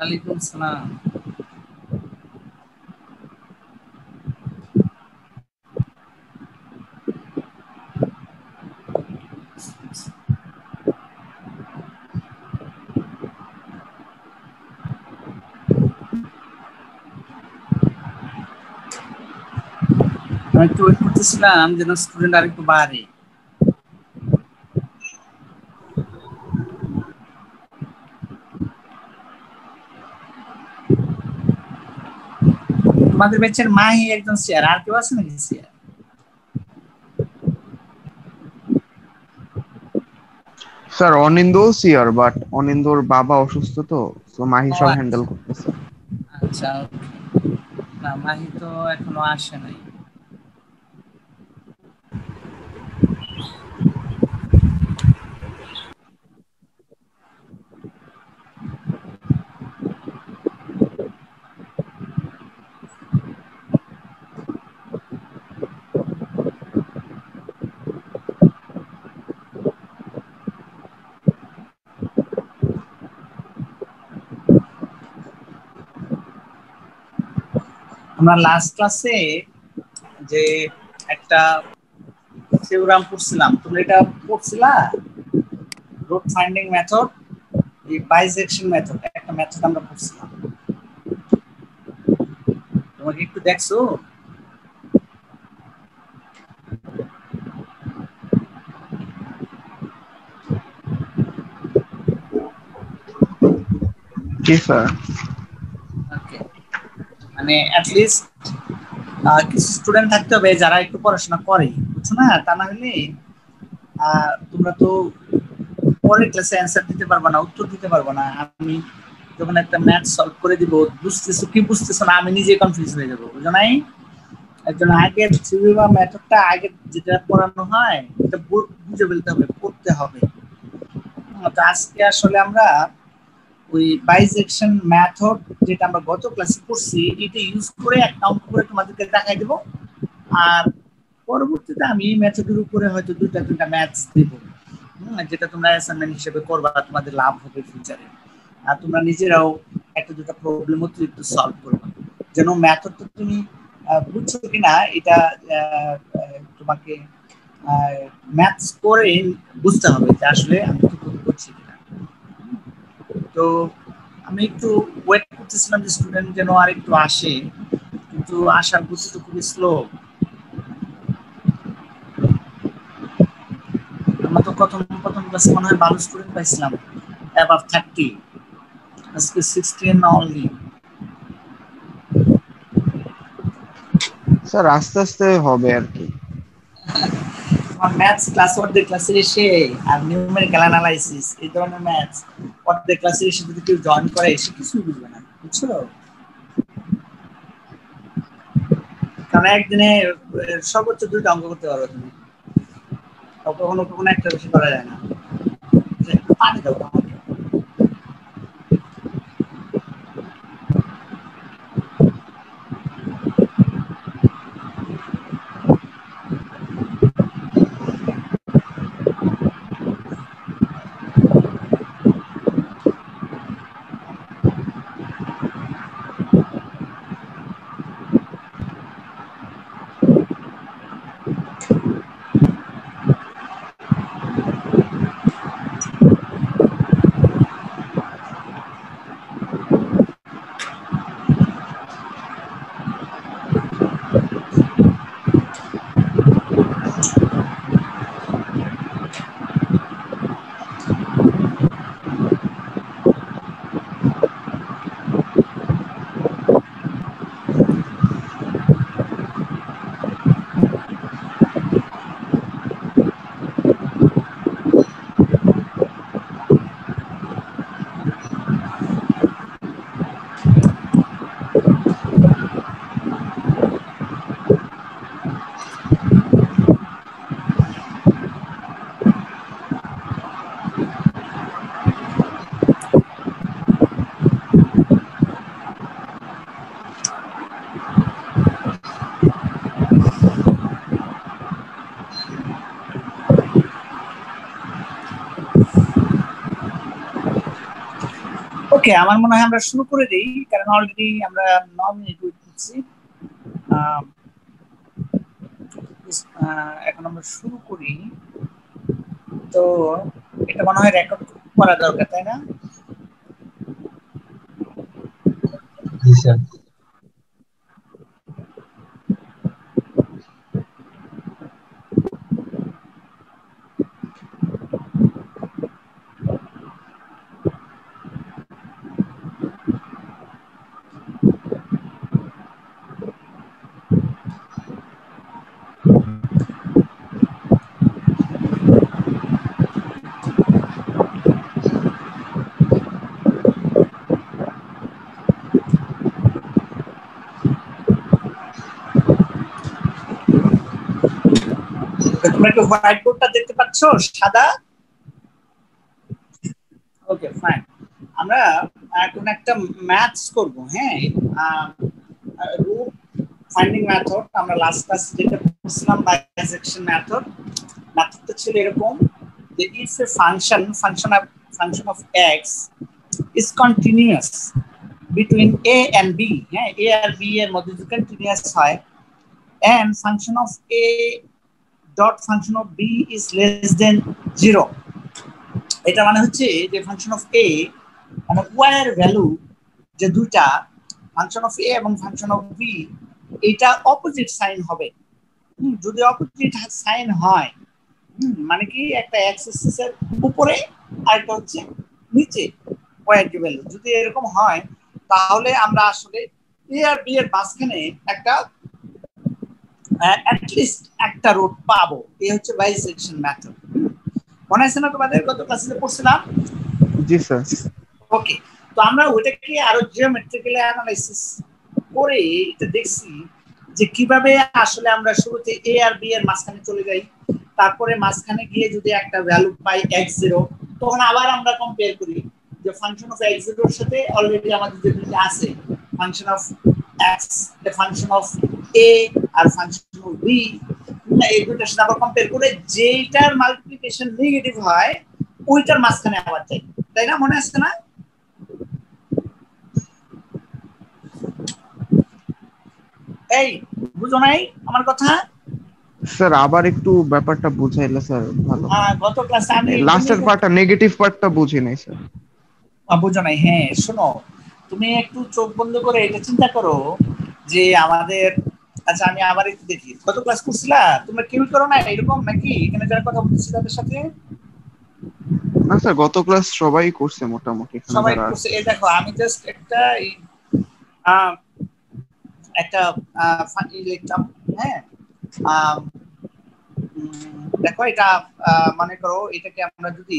ওয়ালাইকুম সালাম। আমি একটু ওয়েট করতেছিলাম যেন স্টুডেন্ট আর একটু বাড়ে। তোমাদের ব্যাচের মাহি একজন স্যার, আর কেউ আছে নাকি স্যার? স্যার অনিন্দ সিয়ার, বাট অনিন্দর বাবা অসুস্থ, তো মাহি ও সব আচ্ছা হ্যান্ডেল করতেছে। আচ্ছা, না মাহি তো এখনো আসে নাই। আমরা লাস্ট ক্লাসে যে একটা থিওরাম পড়ছিলাম, তোমরা এটা পড়ছিলা? রুট ফাইন্ডিং মেথড, এই বাইসেকশন মেথড, একটা মেথড আমরা পড়ছিলাম। তোমাকে একটু দেখছো? জি স্যার। ওকে, মানে অ্যাটলিস্ট কিছু স্টুডেন্ট থাকতে হবে যারা একটু পড়াশোনা করে, বুঝছো না? তা না হলে তোমরা তো পরের ক্লাসে অ্যান্সার দিতে পারবে না, উত্তর দিতে পারবে না। আমি যখন একটা ম্যাথ সলভ করে দিব, বুঝতেছো কি বুঝতেছো না, আমি নিজে কনফিউজ হয়ে যাবো, বুঝো নাই? একজন আগের থিওরি বা মেথডটা আগে যেটা পড়ানো হয় এটা বুঝে ফেলতে হবে, পড়তে হবে। তো আজকে আসলে আমরা ওই বাইসেকশন মেথড, যেটা আমরা গত ক্লাসে পড়ছি, এটা ইউজ করে একটা অঙ্ক করে তোমাদেরকে দেখাই দেবো। আর পরবর্তীতে আমি এই মেথডের উপরে হয়তো দুইটা তিনটা ম্যাথস দিব, যেটা তোমরা অ্যাসাইনমেন্ট হিসেবে করবা, তোমাদের লাভ হবে ফিউচারে। আর তোমরা নিজেরাও একটা দুটো প্রবলেম অতিরিক্ত সলভ করবা, যেন মেথডটা তুমি বুঝছো কিনা এটা তোমাকে ম্যাথস করে বুঝতে হবে যে আসলে আমি ঠিক করছি কিনা। তো আমি একটু ওয়েট করতেছিলাম যে স্টুডেন্ট যেন আর একটু আসে, কিন্তু আসার গতি তো খুবই স্লো। আমরা তো প্রথম প্রথম ক্লাসে মনে হয় ভালো স্টুডেন্ট পাইছিলাম, অ্যাবাভ 30, আজকে 16 অনলি। স্যার আস্তে আস্তে হবে আর কি। আমার ম্যাথস ক্লাস অর্ধেক ক্লাসে এসে, আর নিউমেরিক্যাল অ্যানালাইসিস এই ধরনের ম্যাথস অর্ধেক ক্লাসে এসে যদি কেউ জয়েন করে, সে কিছুই বুঝবে না, বুঝছো? কারণ একদিনে সর্বোচ্চ দুইটা অঙ্ক করতে পারো তুমি, কখনো কখনো একটা বেশি করা যায় না। পানি দাও আমাকে। ওকে, আমার মনে হয় আমরা শুরু করে দিই, কারণ অলরেডি আমরা 9 মিনিট ওয়েট করছি। এখন আমরা শুরু করি। তো এটা মনে হয় রেকর্ড করা দরকার, তাই না? জি স্যার। তোমরা কি হোয়াইট বোর্ডটা দেখতে পাচ্ছ সাদা? Okay fine. আমরা এখন একটা ম্যাথস করব, হ্যাঁ। রুট ফাইন্ডিং মেথড, আমরা লাস্ট ক্লাস যেটা পড়ছিলাম বাইসেকশন মেথড। মেথডটা ছিল এরকম যে if A function of x is continuous between a and b, হ্যাঁ, a আর b এর মধ্যে যদি কন্টিনিউয়াস হয়, and function of a dot function of b is less than 0, এটা মানে হচ্ছে যে ফাংশন অফ a মানে y এর ভ্যালু যে দুইটা ফাংশন অফ a এবং ফাংশন অফ b এটা অপোজিট সাইন হবে। যদি অপোজিট সাইন হয়, মানে কি একটা এক্স এক্সিস এর উপরে আর একটা হচ্ছে নিচে y এর ভ্যালু যদি এরকম হয়, তাহলে আমরা আসলে a আর b এর মাঝখানে একটা at least একটা রুট পাবো। এই হচ্ছে বাইসেকশন মেথড। মনে আছে না তোমাদের গত ক্লাসে পড়ছিলাম? জি স্যার। ওকে, তো আমরা ওটাকে আরো জিওমেট্রিক্যালি অ্যানালাইসিস করে এটা দেখছি যে কিভাবে আসলে আমরা শুরুতে a আর b এর মাঝখানে চলে যাই, তারপরে মাঝখানে গিয়ে যদি একটা ভ্যালু পাই x0, তখন আবার আমরা কম্পেয়ার করি যে ফাংশন অফ x0 এর সাথে অলরেডি আমাদের যে দুটো আছে function of x, the function of a আর ফাংশন অফ b, এই দুটোর সাথে আবার কম্পেয়ার করে যেটার মাল্টিপ্লিকেশন নেগেটিভ হয় ওইটার মাঝখানে আবার যাই, তাই না? মনে আছে না? এই বুঝো নাই আমার কথা? স্যার আবার একটু ব্যাপারটা বুঝাইলে স্যার ভালো। গত ক্লাসে আমি লাস্টের পার্টটা, নেগেটিভ পার্টটা বুঝি নাই স্যার। বুঝো নাই? হ্যাঁ, শোনো, তুমি একটু চোখ বন্ধ করে এটা চিন্তা করো যে আমাদের, আচ্ছা আমি আবার একটু দেখি, কত ক্লাস করছিলা তোমরা? কেউ করো না এরকম নাকি এখানে যারা কথা বলতেছি তাদের সাথে? না স্যার, গত ক্লাস সবাই করছে মোটামুটি। সবাই করছে। এই দেখো আমি জাস্ট একটা লিখলাম, হ্যাঁ। দেখো এটা মনে করো এটাকে আমরা যদি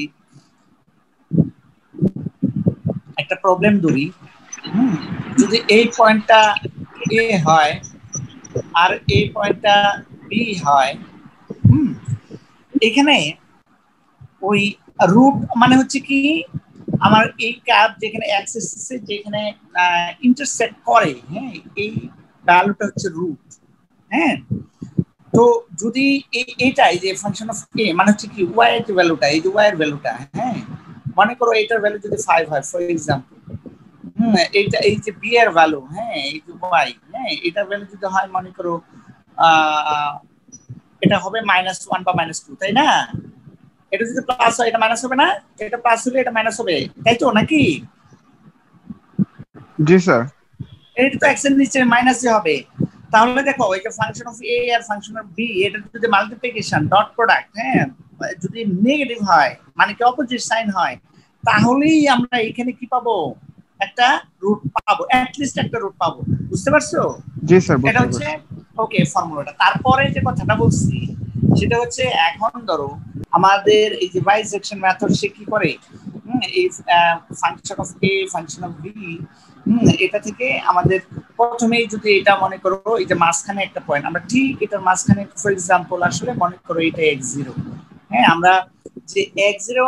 একটা প্রবলেম ধরি, যদি এই পয়েন্টটা এ হয় আর এই পয়েন্টটা বি হয়, এখানে ওই রুট মানে হচ্ছে কি আমার এই কার্ভ যেখানে এক্স এক্সিসে যেখানে ইন্টারসেক্ট করে, হ্যাঁ, এই ভ্যালুটা হচ্ছে রুট, হ্যাঁ। তো যদি এইটাই যে ফাংশন অফ a মানে হচ্ছে কি y এর যে ভ্যালুটা, এই যে y এর ভ্যালুটা, হ্যাঁ, মনে করো এটার ভ্যালু যদি 5 হয় ফর एग्जांपल, এইটা এই যে b এর ভ্যালু, হ্যাঁ, এই যে y, হ্যাঁ, এটার ভ্যালু যদি হয় মনে করো এটা হবে -1 বা -2, তাই না? এটা যদি প্লাস হয় এটা মাইনাস হবে না? এটা প্লাস হলে এটা মাইনাস হবে, তাই তো নাকি? জি স্যার। এটা তো x এর নিচে মাইনাস যে হবে। তাহলে দেখো এই যে ফাংশন অফ a আর ফাংশন অফ b এটা যদি মাল্টিপ্লিকেশন ডট প্রোডাক্ট, হ্যাঁ, যদি নেগেটিভ হয় মানে কি অপোজিট সাইন হয়, তাহলেই আমরা এখানে কি পাবো? একটা রুট পাবো, অ্যাট লিস্ট একটা রুট পাবো। বুঝতে পারছো? জি স্যার, এটা হচ্ছে ওকে ফর্মুলাটা। তারপরে যে কথাটা বলছি সেটা হচ্ছে এখন ধরো আমাদের এই যে বাইসেকশন মেথড সে কি করে, এই function of a function of b, এটা থেকে আমাদের প্রথমেই যদি এটা মনে করো এই যে মাঝখানে একটা পয়েন্ট, আমরা ঠিক এটার মাঝখানে ফর एग्जांपल আসলে মনে করো এটা x0, হ্যাঁ, আমরা যে x0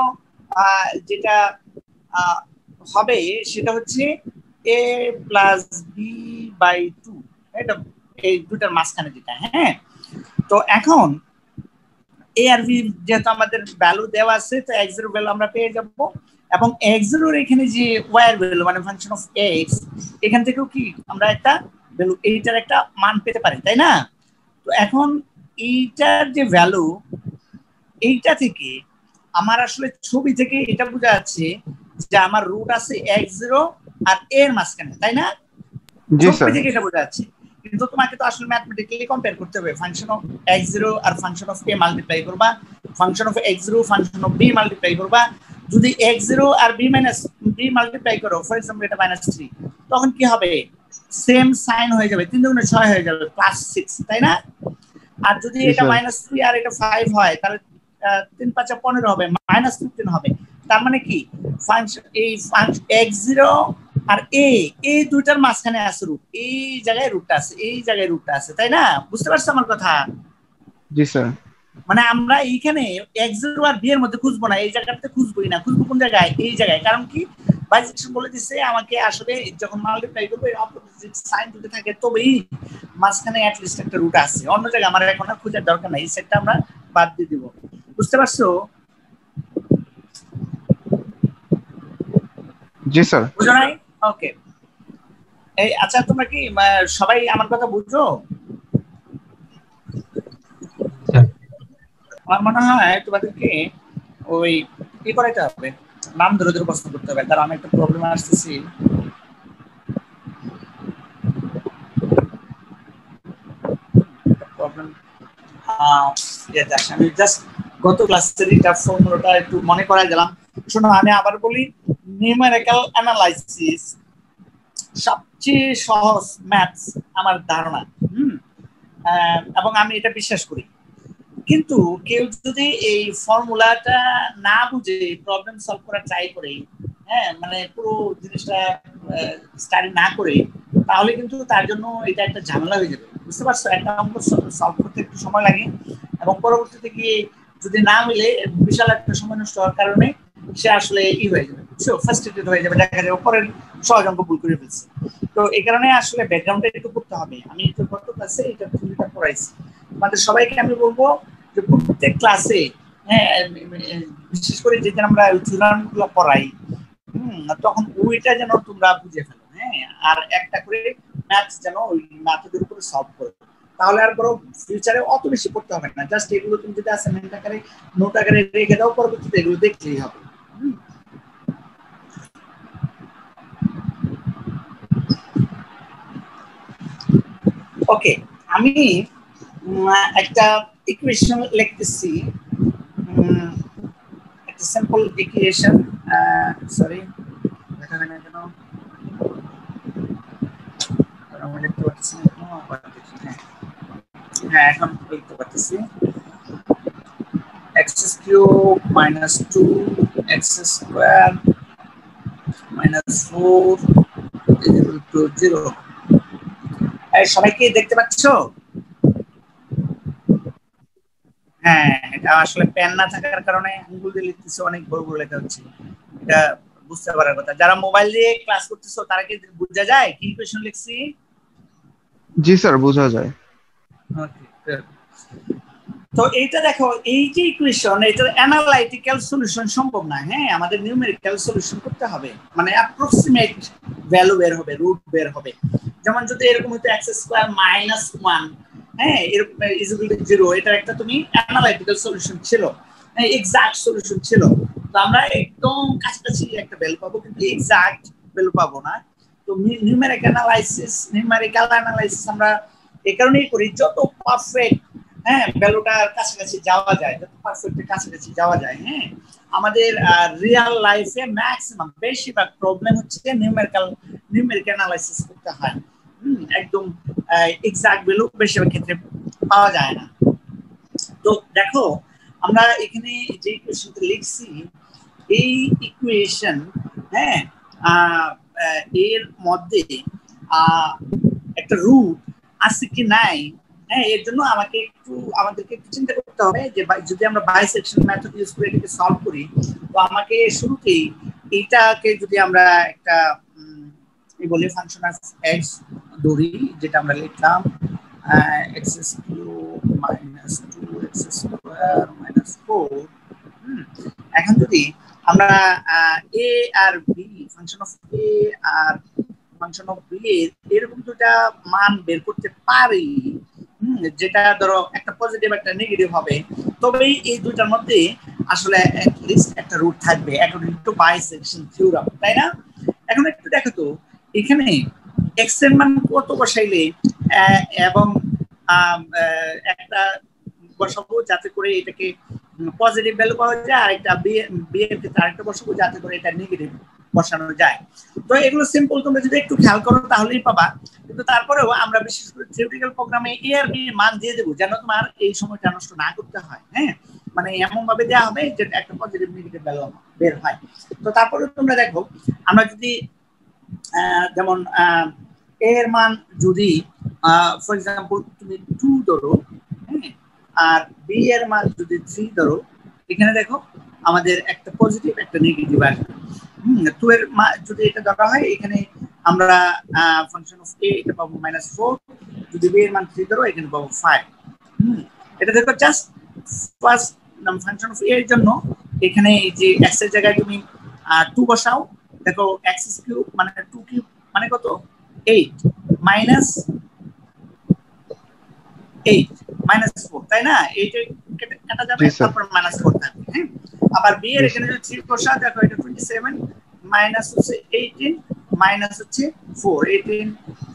যেটা হবে সেটা হচ্ছে a প্লাস বি বাই 2, এটা এই দুটার মাঝখানে যেটা, হ্যাঁ। তো এখন a আর b যেহেতু আমাদের ভ্যালু দেওয়া আছে, তো x0 ভ্যালু আমরা পেয়ে যাব, এবং x0 এর এখানে যে y এর ভ্যালু মানে ফাংশন অফ x, এখান থেকেও কি আমরা একটা ভ্যালু এইটার একটা মান পেতে পারি, তাই না? তো এখন এইটার যে ভ্যালু, এইটা থেকে আমার আসলে ছবি থেকে এটা বোঝা যাচ্ছে যে আমার রুট আছে x0 আর a এর মাঝখানে, তাই না? জি স্যার। ছবি থেকে এটা বোঝা যাচ্ছে, কিন্তু তোমাকে তো আসলে ম্যাথমেটিক্যালি কম্পেয়ার করতে হবে। ফাংশন অফ x0 আর ফাংশন অফ a মাল্টিপ্লাই করবা, function of x0 function of b multiply করবা। যদি x0 আর b মাল্টিপ্লাই করো, ফর एग्जांपल এটা -3, তখন কি হবে? সেম সাইন হয়ে যাবে, 3 গুণে 6 হয়ে যাবে +6, তাই না? আর যদি এটা -3 আর এটা 5 হয়, তাহলে 3 5 15 হবে, -15 হবে। তার মানে কি ফাংশন এই x0 আর এই দুইটার মাঝখানে আছে রুট, এই জায়গায় রুটটা আছে, এই জায়গায় রুটটা আছে, তাই না? বুঝতে পারছো আমার কথা? জি স্যার। মানে আমরা এইখানে x0 আর b এর মধ্যে খুঁজবো না, এই জায়গাটাতে খুঁজবোই না, খুঁজবো কোন জায়গায়? এই জায়গায়। কারণ কি বাইজেকশন বলে দিচ্ছে আমাকে আসলে যখন মাল্টিপ্লাই করব এই অপোজিট সাইন যদি থাকে তবেই মাঝখানে অ্যাট লিস্ট একটা রুট আছে, অন্য জায়গায় আমার এখন আর খোঁজার দরকার নাই, এই সেটটা আমরা বাদ দিয়ে দিব। বুঝতে পারছো? জি স্যার। বুঝো নাই? ওকে। এই আচ্ছা, তোমরা কি সবাই আমার কথা বুঝছো? আমার মনে হয় তোমাদেরকে ওই কি করাইতে হবে, নাম ধরে ধরে প্রশ্ন করতে হবে, কারণ আমি একটা প্রবলেম আসতেছি। প্রবলেম আমি জাস্ট গত ক্লাসের এটা ফর্মুলাটা একটু মনে করাই দিলাম। শোনো, আমি আবার বলি, নিউমেরিক্যাল অ্যানালাইসিস সবচেয়ে সহজ ম্যাথস আমার ধারণা, এবং আমি এটা বিশ্বাস করি। কিন্তু কেউ যদি এই ফর্মুলাটা না বুঝে প্রবলেম সলভ করার ট্রাই করে, হ্যাঁ, মানে পুরো জিনিসটা স্টাডি না করে, তাহলে কিন্তু তার জন্য এটা একটা ঝামেলা হয়ে যাবে। বুঝতে পারছো? একটা অঙ্ক সলভ করতে একটু সময় লাগে এবং পরবর্তীতে গিয়ে যদি না মিলে বিশাল একটা সময় নষ্ট হওয়ার কারণে সে আসলে হয়ে যাবে, বুঝছো, ফার্স্ট্রেটেড হয়ে যাবে, দেখা যাবে পরের সহজ অঙ্ক ভুল করে ফেলছে। তো এই কারণে আসলে ব্যাকগ্রাউন্ডটা একটু করতে হবে। আমি তো গত ক্লাসে এটা থিওরিটা পড়াইছি, তোমাদের সবাইকে আমি বলবো যে প্রত্যেক ক্লাসে, হ্যাঁ, বিশেষ করে যেদিন আমরা থিওরিগুলো পড়াই, তখন ওইটা যেন তোমরা বুঝে ফেলো, হ্যাঁ, আর একটা করে ম্যাথ যেন ওই ম্যাথের উপরে সলভ করো, তাহলে আর বড় ফিউচারে অত বেশি পড়তে হবে না। জাস্ট এগুলো তুমি যদি অ্যাসাইনমেন্ট আকারে নোট আকারে রেখে দাও, পরবর্তীতে এগুলো দেখলেই হবে। ওকে, আমি একটা ইকুয়েশন লিখতেছি, একটা সিম্পল ইকুয়েশন। সরি, দেখা যায় না কেন, আমি লিখতে পারছি না। হ্যাঁ, এখন লিখতে পারতেছি। x cube minus 2x square minus 4 is equal to 0. এই সবাই কি দেখতে পাচ্ছো? হ্যাঁ, এটা আসলে পেন না থাকার কারণে আঙ্গুল দিয়ে লিখতেছি, অনেক বড় বড় লেখা হচ্ছে, এটা বুঝতে পারার কথা। যারা মোবাইল দিয়ে ক্লাস করতেছো তারা কি বোঝা যায় কি ইকুয়েশন লিখছি? জি স্যার, বোঝা যায়। ওকে, তো এইটা দেখো, এই যে ইকুয়েশন, এটার অ্যানালাইটিক্যাল সলিউশন সম্ভব না, হ্যাঁ, আমাদের নিউমেরিক্যাল সলিউশন করতে হবে, মানে অ্যাপ্রক্সিমেট ভ্যালু বের হবে, রুট বের হবে। যেমন যদি এরকম হতো x স্কয়ার মাইনাস 1, হ্যাঁ, এরকম ইজ ইকুয়াল টু 0, এটা একটা তুমি অ্যানালাইটিক্যাল সলিউশন ছিল, হ্যাঁ, এক্সাক্ট সলিউশন ছিল। তো আমরা একদম কাছাকাছি একটা ভ্যালু পাবো, কিন্তু এক্সাক্ট ভ্যালু পাবো না। তো নিউমেরিক্যাল অ্যানালাইসিস আমরা এই কারণেই করি, যত পারফেক্ট, হ্যাঁ, ভ্যালুটার কাছাকাছি যাওয়া যায়, যত পারফেক্টের কাছাকাছি যাওয়া যায়, হ্যাঁ। আমাদের রিয়েল লাইফে ম্যাক্সিমাম বেশিরভাগ প্রবলেম হচ্ছে নিউমেরিক্যাল অ্যানালাইসিস করতে হয়, একদম এক্সাক্ট ভ্যালু বেশিরভাগ ক্ষেত্রে পাওয়া যায় না। তো দেখো, আমরা এখানে যে ইকুয়েশনটা লিখছি, এই ইকুয়েশন, হ্যাঁ, এর মধ্যে একটা রুট আছে কি নাই, হ্যাঁ, এর জন্য আমাদেরকে একটু চিন্তা করতে হবে যে যদি আমরা বাইসেকশন মেথড ইউজ করে এটাকে সলভ করি, তো আমাকে শুরুতেই এইটাকে যদি আমরা একটা বলি ফাংশন অফ এক্স ধরি, যেটা আমরা লিখলাম x cube minus 2x square minus 4। এখন যদি আমরা এ আর বি ফাংশন অফ এ আর ফাংশন অফ বি এরকম দুটা মান বের করতে পারি, যেটা ধরো একটা পজিটিভ একটা নেগেটিভ হবে, তবেই এই দুইটার মধ্যে আসলে লিস্ট একটা রুট থাকবে অ্যাকর্ডিং টু বাইসেকশন থিওরাম, তাই না? এখন একটু দেখো তো এখানে এক্স এর মান কত বসাইলে এবং একটা বসাবো যাতে করে এটাকে পজিটিভ ভ্যালু পাওয়া যায়, আর একটা বি এর ক্ষেত্রে আরেকটা বসাবো যাতে করে এটা নেগেটিভ বসানো যায়। তো এগুলো সিম্পল, তোমরা যদি একটু খেয়াল করো তাহলেই পাবা। কিন্তু তারপরেও আমরা বিশেষ করে থিওরিটিক্যাল প্রোগ্রামে এ আর বি মান দিয়ে দেবো যেন তোমার এই সময়টা নষ্ট না করতে হয়। হ্যাঁ, মানে এমন ভাবে দেওয়া হবে যে একটা পজিটিভ নেগেটিভ ভ্যালু বের হয়। তো তারপরে তোমরা দেখো আমরা যদি যেমন এ এর মান যদি ফর এক্সাম্পল তুমি 2 ধরো, হ্যাঁ, আর বি এর মান যদি 3 ধরো, এখানে দেখো আমাদের একটা পজিটিভ একটা নেগেটিভ আসবে। 2 এর মান যদি এটা ধরা হয়, এখানে আমরা ফাংশন অফ এ এটা পাবো -4, যদি বি এর মান 3 ধরো এখানে পাবো 5। এটা দেখো জাস্ট ফার্স্ট ফাংশন অফ এ এর জন্য এখানে এই যে x এর জায়গায় তুমি 2 বসাও, দেখো x কিউব মানে 2 কিউব মানে কত 8 মাইনাস 8 -4, তাই না? 8 এর কাটা যাবে, তারপর -4 থাকবে। হ্যাঁ, আবার b এর এখানে যদি 3 বসা, দেখো এটা 27 মাইনাস হচ্ছে 18 মাইনাস হচ্ছে 4, 18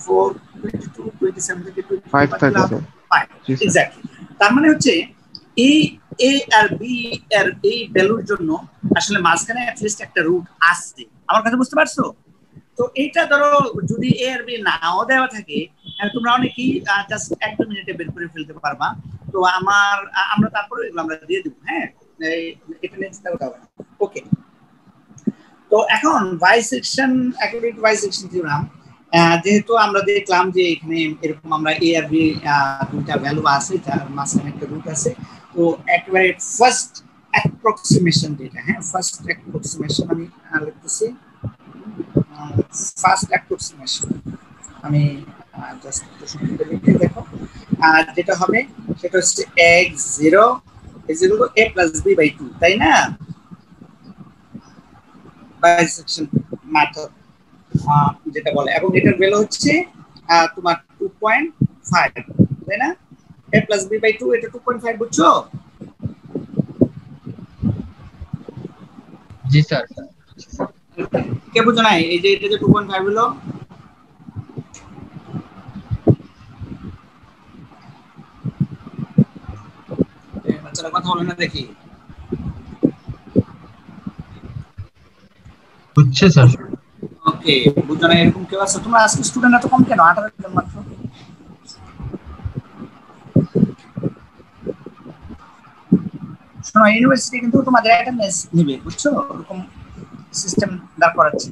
4 22 27 থেকে 25 থাকবে 5 এক্স্যাক্টলি। তার মানে হচ্ছে এই এ আর বি এর এই ভ্যালুর জন্য আসলে মাঝখানে অ্যাট লিস্ট একটা রুট আসছে। আমার কথা বুঝতে পারছো? তো এইটা ধরো যদি এ আর বি নাও দেওয়া থাকে, তোমরা অনেকেই জাস্ট 1-2 মিনিটে বের করে ফেলতে পারবা। তো আমরা তারপরে এগুলো আমরা দিয়ে দেবো। হ্যাঁ, এটা নিয়ে চিন্তা করতে হবে না। ওকে, তো এখন bisection according to bisection theorem, যেহেতু আমরা দেখলাম যে এখানে এরকম আমরা এ আর বি দুইটা ভ্যালু আছে, যার মাঝখানে একটা রুট আছে, তো একেবারে ফার্স্ট অ্যাপ্রক্সিমেশন যেটা, হ্যাঁ ফার্স্ট অ্যাপ্রক্সিমেশন আমি লিখতেছি। ফার্স্ট অ্যাপ্রক্সিমেশন আমি জাস্ট সংক্ষেপে লিখে দেখো, যেটা হবে সেটা হচ্ছে x0 = a + b/2, তাই না? বাইসেকশন মেথড যেটা বলে, এবং এটার ভ্যালু হচ্ছে তোমার 2.5, তাই না? a + b/2 এটা 2.5, বুঝছো? জি স্যার। কে বুঝো নাই এই যে এটা যে 2.5 হলো? বাচ্চারা কথা বলে না দেখি। বুঝছে স্যার। ওকে, বুঝো না এরকম কেউ আছে? তোমরা আজকে স্টুডেন্ট এত কম কেন? 18 জন মাত্র। শোনো, ইউনিভার্সিটি কিন্তু তোমাদের অ্যাটেন্ডেন্স নেবে, বুঝছো? এরকম সিস্টেম দাঁড় করাচ্ছে।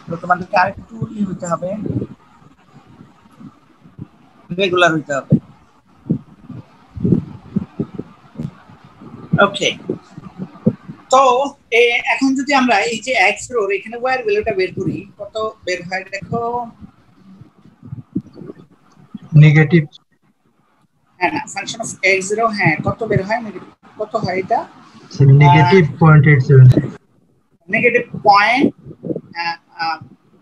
তো তোমাদেরকে আরেকটু হইতে হবে, রেগুলার হইতে হবে। ওকে, তো এখন যদি আমরা এই যে x0 এখানে y এর ভ্যালুটা বের করি, কত বের হয় দেখো? নেগেটিভ। হ্যাঁ না, ফাংশন অফ x0, হ্যাঁ কত বের হয়? নেগেটিভ কত হয় এটা? Negative 0.87। Negative point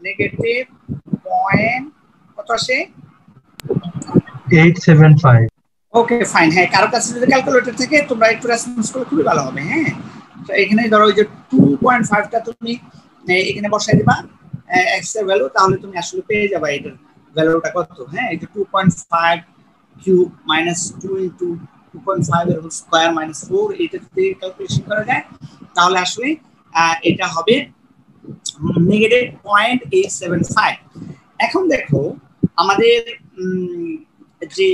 negative point কত আসে? 875। Okay fine. হ্যাঁ, কারো কাছে যদি ক্যালকুলেটর থাকে তোমরা একটু রেসপন্স করলে খুবই ভালো হবে। হ্যাঁ, তো এখানে ধরো ওই যে 2.5টা তুমি এখানে বসাই দিবা x এর ভ্যালু, তাহলে তুমি আসলে পেয়ে যাবে এটার ভ্যালুটা কত। হ্যাঁ, এটা 2.5 কিউব মাইনাস 2 ইনটু 2.5 এর হোল স্কয়ার মাইনাস 4, এটা যদি ক্যালকুলেশন করা যায় তাহলে আসলে এটা হবে -0.875। এখন দেখো আমাদের যে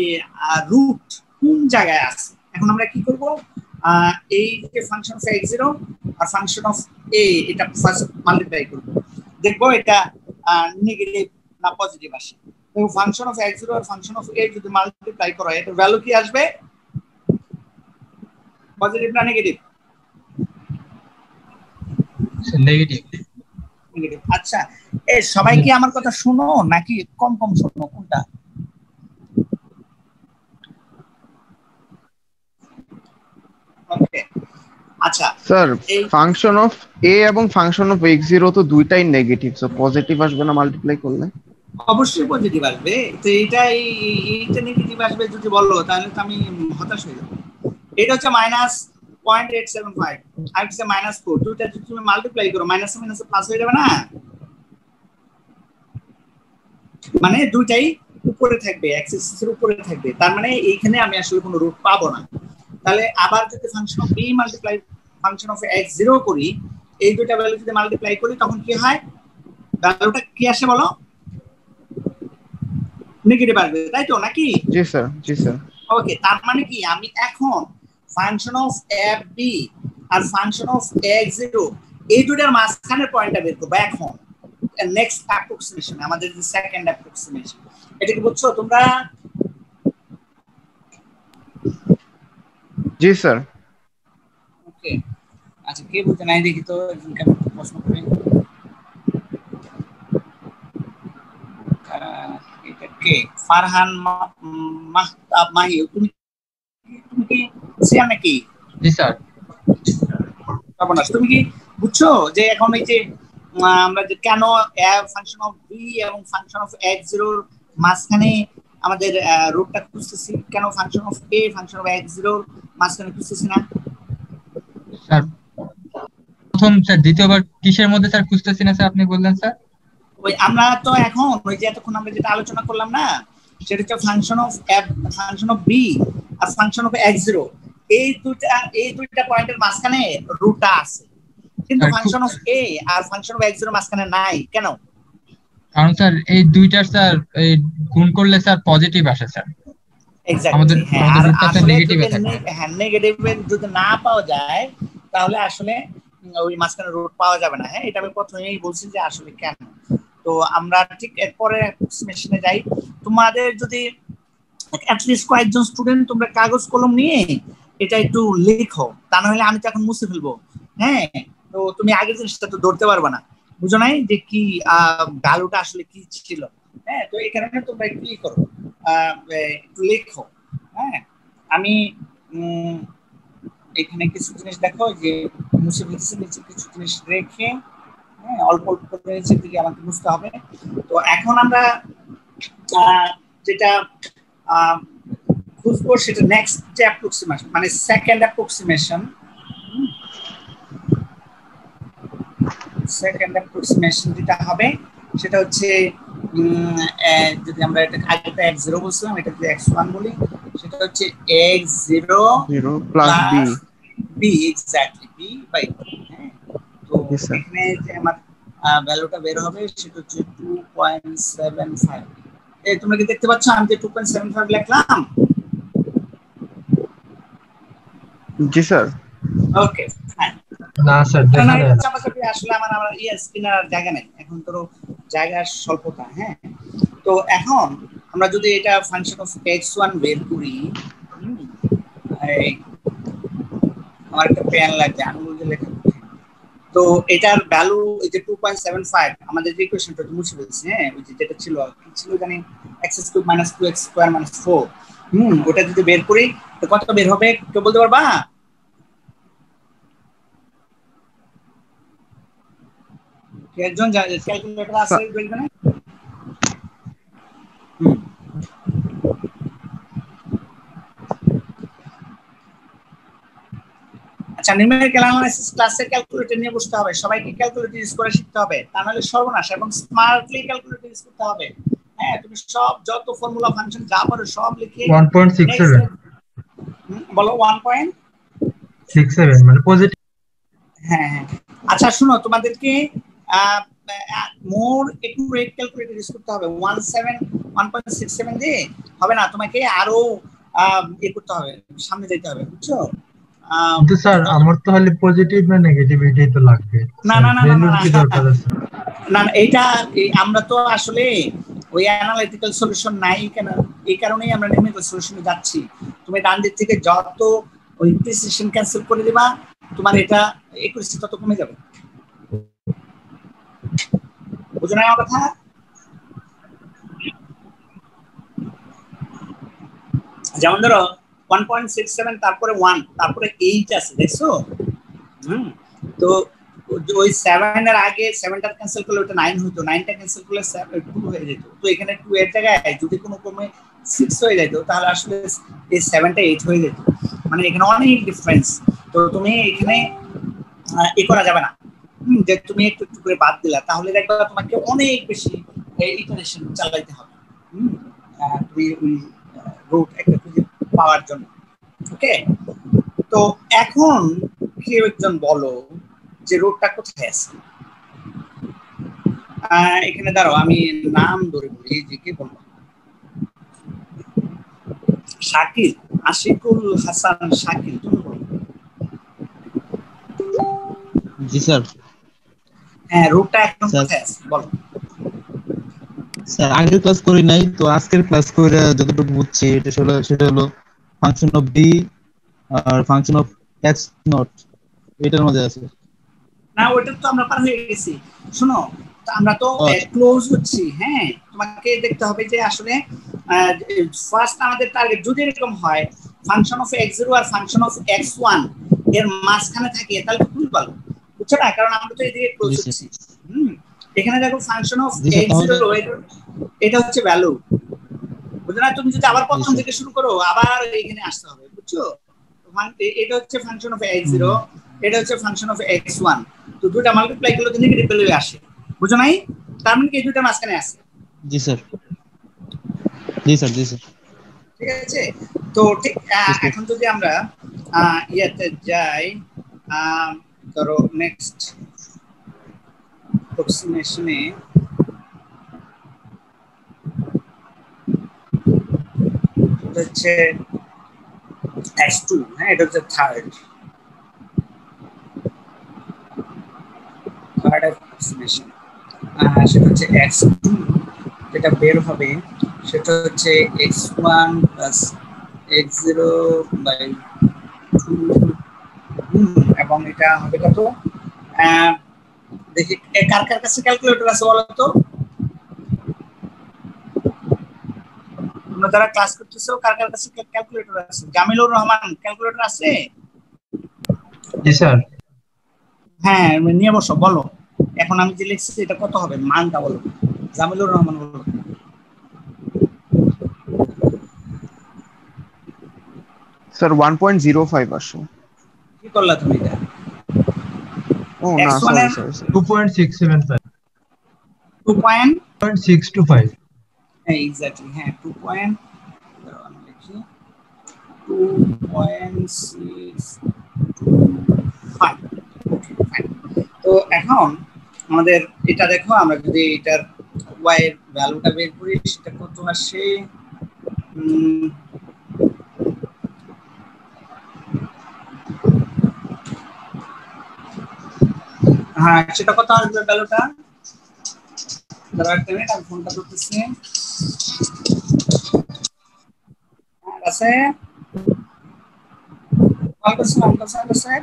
রুট কোন জায়গায় আছে, এখন আমরা কি করব? এই যে ফাংশন অফ x0 আর ফাংশন অফ a এটা ফার্স্ট মাল্টিপ্লাই করব, দেখবো এটা নেগেটিভ না পজিটিভ আসে। তো ফাংশন অফ x0 আর ফাংশন অফ a যদি মাল্টিপ্লাই করা হয়, এটার ভ্যালু কি আসবে? পজিটিভ না নেগেটিভ? নেগেটিভ। নেগেটিভ। আচ্ছা, সবাই কি আমার কথা শুনো নাকি কম কম শুনো, কোনটা? আচ্ছা স্যার এই ফাংশন অফ এ এবং ফাংশন অফ x0 তো দুইটাই নেগেটিভ, সো পজিটিভ আসবে না মাল্টিপ্লাই করলে? অবশ্যই পজিটিভ আসবে। তো এইটা নেগেটিভ আসবে যদি বলো, তাহলে তো আমি হতাশ হয়ে যাবো। এটা হচ্ছে -0.875 আর হচ্ছে -4, দুইটা যদি তুমি মাল্টিপ্লাই করো মাইনাস মাইনাস প্লাস হয়ে যাবে না, মানে দুইটাই উপরে থাকবে, এক্স এর উপরে থাকবে, তার মানে এইখানে আমি আসলে কোনো রুট পাবো না। তাহলে আবার যদি function of b multiply function of x0 করি, এই দুইটা ভ্যালু যদি মাল্টিপ্লাই করি তখন কি হয়, ভ্যালুটা কি আসে বলো, নেগেটিভ আসবে, তাই তো নাকি? জি স্যার, জি স্যার। ওকে, তার মানে কি আমি এখন ফাংশন অফ এফ বি আর ফাংশন অফ x0 এই দুটার মাঝখানের পয়েন্টটা বের করব এখন নেক্সট অ্যাপ্রক্সিমেশন, আমাদের যে সেকেন্ড অ্যাপ্রক্সিমেশন। এটা কি বুঝছো তোমরা? জি স্যার। ওকে, আচ্ছা কে বুঝতে নাই দেখি তো, একজন কেমন প্রশ্ন করে। এটা কে? ফারহান মাহতাব মাহি, তুমি তুমি কি সিয়াম নাকি? জি স্যার। তুমি কি বুঝছো যে এখন এই যে আমরা যে কেন ফাংশন অফ বি এবং ফাংশন অফ x0 এর মাঝখানে আমাদের রুটটা খুঁজতেছি, কেন function of a function of x0 এর মাঝখানে খুঁজতেছি না? স্যার প্রথম স্যার দ্বিতীয়বার কিসের মধ্যে স্যার খুঁজতেছি না স্যার, আপনি বললেন স্যার? ওই আমরা তো এখন ওই যে এতক্ষণ আমরা যেটা আলোচনা করলাম না, সেটা হচ্ছে function of f function of b আর ফাংশন অফ x0, এই দুইটা পয়েন্টের মাঝখানে রুটটা আছে, কিন্তু ফাংশন অফ a আর ফাংশন অফ x0 মাঝখানে নাই কেন? কারণ স্যার এই দুইটার স্যার এই গুণ করলে স্যার পজিটিভ আসে স্যার। আমাদের এক্স্যাক্টলি, হ্যাঁ। আমাদের আর রুটটা স্যার আসলে নেগেটিভে যদি থাকে। হ্যাঁ নেগেটিভ যদি না পাওয়া যায় তাহলে আসলে ওই মাঝখানে রুট পাওয়া যাবে না। হ্যাঁ, এটা আমি প্রথমেই বলছি যে আসলে কেন। তো আমরা ঠিক এরপরে অ্যাপ্রক্সিমেশনে যাই। তোমাদের যদি অ্যাটলিস্ট কয়েকজন স্টুডেন্ট তোমরা কাগজ কলম নিয়ে এটা একটু লেখো, তা না হলে আমি তো এখন মুছে ফেলবো। হ্যাঁ, তো তুমি আগের জিনিসটা তো ধরতে পারবে না, বুঝো নাই যে কি ভ্যালুটা আসলে কি ছিল। হ্যাঁ, তো এই কারণে তোমরা একটু ই করো, একটু লেখো। হ্যাঁ, আমি এখানে কিছু জিনিস দেখো যে মুছে ফেলছি, নিচে কিছু জিনিস রেখে, হ্যাঁ অল্প অল্প করে নিচের দিকে আমাকে বুঝতে হবে। তো এখন আমরা যেটা খুঁজবো সেটা নেক্সট যে অ্যাপ্রক্সিমেশন, মানে সেকেন্ড অ্যাপ্রক্সিমেশন। সেকেন্ড অ্যাপ্রক্সিমেশন যেটা হবে সেটা হচ্ছে যদি আমরা এটা আগেটা x0 বলছিলাম, এটা যদি x1 বলি, সেটা হচ্ছে x0 plus b b, exactly b বাই। হ্যাঁ, তো এখানে যে আমার ভ্যালুটা বের হবে সেটা হচ্ছে 2.75। এই তোমরা কি দেখতে পাচ্ছ আমি যে 2.75 লিখলাম? জি স্যার। Okay fine. না স্যার দেখা যায় না। চাপাচাপি আসলে আমার স্ক্রিনের জায়গা নেই এখন, তো জায়গার স্বল্পতা। হ্যাঁ, তো এখন আমরা যদি এটা ফাংশন অফ x1 বের করি, আমার একটা পেন লাগছে আঙুল দিয়ে লেখা। তো এটার ভ্যালু এই যে 2.75, আমাদের যে ইকুয়েশনটা মুছে ফেলছি। হ্যাঁ, ওই যে যেটা ছিল কি ছিল জানি, x³ - 2x² - 4, ওটা যদি বের করি তো কত বের হবে কেউ বলতে পারবা? একজন ক্যালকুলেটর আছে বলবেন? আচ্ছা, নিউমেরিক্যাল অ্যানালাইসিস ক্লাসের ক্যালকুলেটর নিয়ে বসতে হবে, সবাইকে ক্যালকুলেটর ইউজ করে শিখতে হবে, তা নাহলে সর্বনাশ। এবং স্মার্টলি ক্যালকুলেটর ইউজ করতে হবে। হ্যাঁ, তুমি সব যত ফর্মুলা ফাংশন যা পারো সব লিখে 1.67 বলো 67 মানে পজিটিভ। হ্যাঁ হ্যাঁ, আচ্ছা শুনো, তোমাদেরকে মোর একুরেট ক্যালকুলেটর ইউজ করতে হবে। 1.67 দিয়ে হবে না, তোমাকে আরো করতে হবে, সামনে যেতে হবে, বুঝছো? কিন্তু স্যার আমার তো হলে পজিটিভ না নেগেটিভ এটাই তো লাগবে। না না না ভ্যালুর কি দরকার আছে? না, এইটা আমরা তো আসলে ওই অ্যানালিটিক্যাল সলিউশন নাই কেন, এই কারণেই আমরা নিউমেরিক্যাল সলিউশনে যাচ্ছি। তুমি ডান দিক থেকে যত ওই প্রিসিশন ক্যান্সেল করে দিবা, তোমার এটা একুরেসি তত কমে যাবে। বুঝো না আমার কথা? যেমন ধরো 1.67 তারপরে 1 তারপরে 8 আছে, দেখছো? হুম, তো ওই 7 এর আগে 7টা ক্যান্সেল করলে ওটা 9 হতো, 9টা ক্যান্সেল করলে 2 হয়ে যেত। তো এখানে 2 এর জায়গায় যদি কোনো ক্রমে 6 হয়ে যেত তাহলে আসলে এই 7টা 8 হয়ে যেত, মানে এখানে অনেক ডিফারেন্স। তো তুমি এখানে এ করা যাবে না, যে তুমি একটু একটু করে বাদ দিলা, তাহলে দেখবা তোমাকে অনেক বেশি ইটারেশন চালাইতে হবে তুমি ওই রুট একটা খুঁজে পাওয়ার জন্য। ওকে, তো এখন কেউ একজন বলো যে রুটটা কোথায় আছে। এখানে দাঁড়াও, আমি নাম ধরে বলি যে কে বলবো। শাকিল, আশিকুল হাসান শাকিল, তুমি বলো। জি স্যার। হ্যাঁ, রুটটা এখন স্যার কোথায় আছে বলো। স্যার আগের ক্লাস করি নাই তো, আজকের ক্লাস করে যতটুকু বুঝছি সেটা হলো ফাংশন অফ বি আর ফাংশন অফ এক্স নট, এটার মধ্যে আছে। না, ওইটা তো আমরা পার হয়ে গেছি। শোনো, তো আমরা তো আচ্ছা। ক্লোজ হচ্ছি। হ্যাঁ, তোমাকে দেখতে হবে যে আসলে ফার্স্ট আমাদের টার্গেট যদি এরকম হয় ফাংশন অফ x0 আর ফাংশন অফ x1 এর মাঝখানে থাকে তাহলে তো খুবই ভালো, বুঝছো না? কারণ আমরা তো এদিকে ক্লোজ জি স্যার। হচ্ছি। হুম, এখানে দেখো function of G sir x0 তাহলে। এটা হচ্ছে ভ্যালু, বুঝছো না? তুমি যদি আবার জি প্রথম স্যার। থেকে শুরু করো আবার এখানে আসতে হবে, বুঝছো? এটা হচ্ছে ফাংশন অফ x0, হুম। এটা হচ্ছে ফাংশন অফ x1। তো দুটো মাল্টিপ্লাই করলে তো নেগেটিভ ভ্যালু আসে, বুঝো নাই? তার মানে কি এই দুটো মাঝখানে আছে। জি স্যার। জি স্যার। জি স্যার। ঠিক আছে, তো ঠিক জি স্যার। এখন যদি আমরা ইয়াতে যাই, ধরো নেক্সট অ্যাপ্রক্সিমেশনে, হচ্ছে x2, হ্যাঁ এটা হচ্ছে থার্ড অ্যাপ্রক্সিমেশন। সেটা হচ্ছে x2, যেটা বের হবে সেটা হচ্ছে x1 প্লাস x0 বাই 2, এবং এটা হবে কত? দেখি কার কার কাছে ক্যালকুলেটর আছে বলো তো। তোমরা যারা ক্লাস করতেছো কার কার কাছে ক্যালকুলেটর আছে? জামিলুর রহমান, ক্যালকুলেটর আছে? জি স্যার। হ্যাঁ, নিয়ে বসো, বলো এখন আমি যে লিখছি এটা কত হবে, মানটা বলো। জামিলুর রহমান বলো। স্যার 1.05 আসে। কি করলা তুমি এটা? ও না, x1 সরি এর সরি সরি। 2.675। 2 পয়েন্ট, 0.625। হ্যাঁ এক্স্যাক্টলি, হ্যাঁ 2 পয়েন্ট, আমি লিখি 2.625। তো এখন আমাদের এটা দেখো, আমরা যদি এটার y এর ভ্যালুটা বের করি সেটা কত আসে। হ্যাঁ, সেটা কত আসবে ভ্যালুটা? ধরো একটা মিনিট, আমি ফোনটা ধরতেছি। আছে কল করছিলাম, স্যার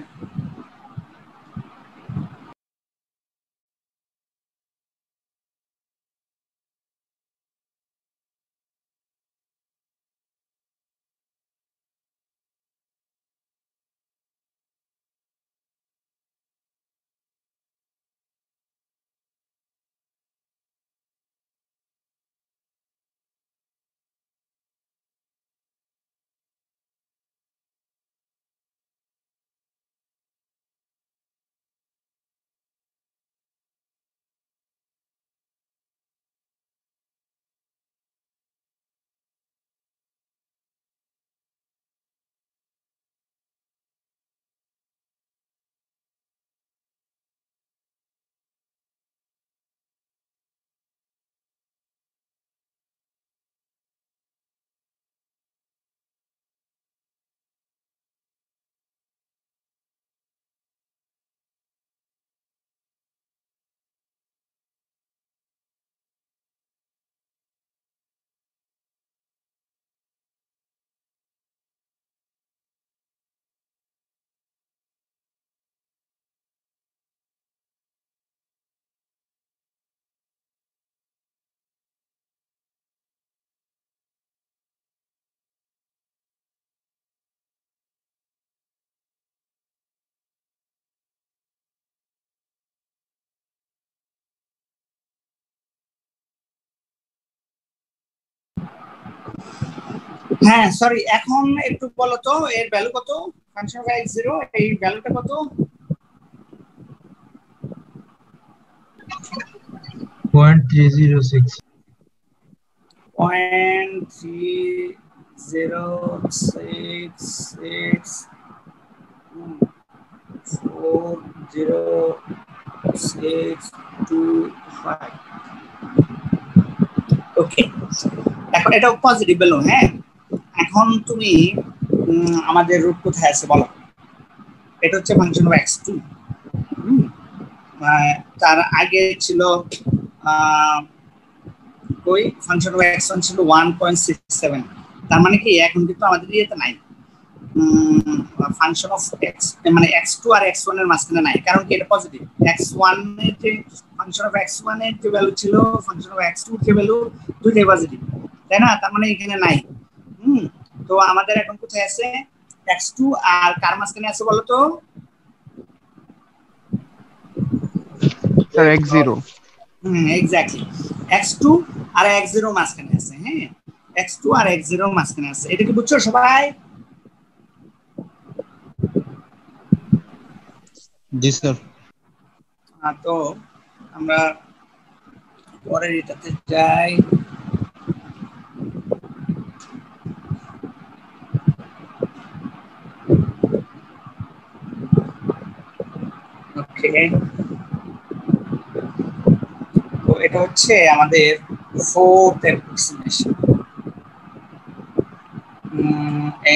হ্যাঁ সরি, এখন একটু বলো তো এর ভ্যালু কত, ফাংশন অফ x0 এই ভ্যালুটা কত? 0.306 0.0664065। ওকে, এখন এটা পজিটিভ ভ্যালু। হ্যাঁ, এখন তুমি আমাদের রুট কোথায় আছে বলো? এটা হচ্ছে ফাংশন অফ x2। তার আগে ছিল কই ফাংশন অফ x1 ছিল 1.67। তার মানে কি এখন কিন্তু আমাদের ইয়েতে নাই, ফাংশন অফ x মানে x2 আর x1 এর মাঝখানে নাই, কারণ কি এটা পজিটিভ। x1 এর যে ফাংশন অফ x1 এর যে ভ্যালু ছিল, ফাংশন অফ x2 এর যে ভ্যালু, দুইটাই পজিটিভ, তাই না? তার মানে এখানে নাই। তো আমাদের এখন কোথায় আছে? x2 আর কার মাঝখানে আছে বলো তো? Sir x0। এক্স্যাক্টলি, x2 আর x0 মাঝখানে আছে। হ্যাঁ, x2 আর x0 মাঝখানে আছে, এটা কি বুঝছো সবাই? জি স্যার। তো আমরা পরের এটাতে যাই। ওকে, তো এটা হচ্ছে আমাদের fourth approximation.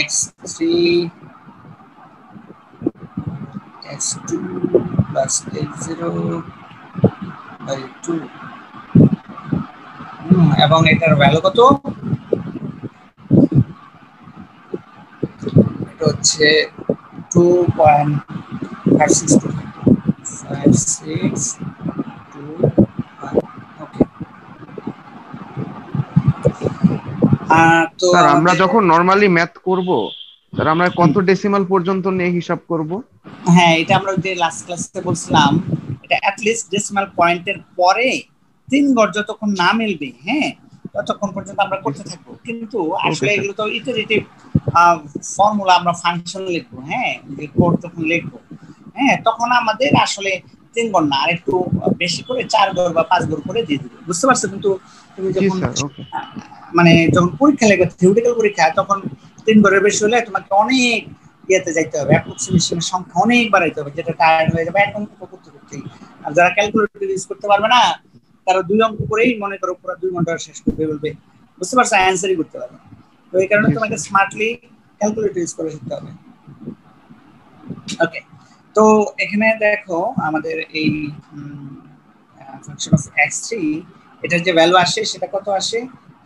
x3 x2 plus x0 by 2, এবং এটার ভ্যালু কত? এটা হচ্ছে 2.5625 ওকে। তো স্যার আমরা যখন নরমালি ম্যাথ করব, স্যার আমরা কত ডেসিমাল পর্যন্ত নিয়ে হিসাব করব? হ্যাঁ, এটা আমরা যে লাস্ট ক্লাসে বলছিলাম, এটা অ্যাট লিস্ট ডেসিমাল পয়েন্টের পরে 3 ঘর যতক্ষণ না মিলবে, হ্যাঁ, ততক্ষণ পর্যন্ত আমরা করতে থাকবো। কিন্তু আসলে এগুলো তো ইটারেটিভ ফর্মুলা, আমরা ফাংশন লিখবো, হ্যাঁ, যে কোড যখন লিখবো, হ্যাঁ, তখন আমাদের আসলে 3 ঘর না, আর একটু বেশি করে 4 ঘর বা 5 ঘর করে দিয়ে দিবে, বুঝতে পারছো? কিন্তু তুমি যখন মানে যখন পরীক্ষা লিখবে, থিওরিটিক্যাল পরীক্ষা, তখন 3 ঘরের বেশি হলে তোমাকে অনেক ইয়েতে যাইতে হবে, অ্যাপ্রক্সিমেশনের সংখ্যা অনেক বাড়াইতে হবে, যেটা টায়ার্ড হয়ে যাবে এক অঙ্ক করতে করতেই। আর যারা ক্যালকুলেটর ইউজ করতে পারবে না, তারা 2 অঙ্ক করেই মনে করো পুরো 2 ঘন্টা শেষ করবে বলবে, বুঝতে পারছো? অ্যান্সারই করতে পারবে। তো এই কারণে তোমাকে স্মার্টলি ক্যালকুলেটর ইউজ করে শিখতে হবে। ওকে, তো এখানে দেখো আমাদের এই ফাংশন অফ x3, এটার যে ভ্যালু আসে সেটা কত আসে?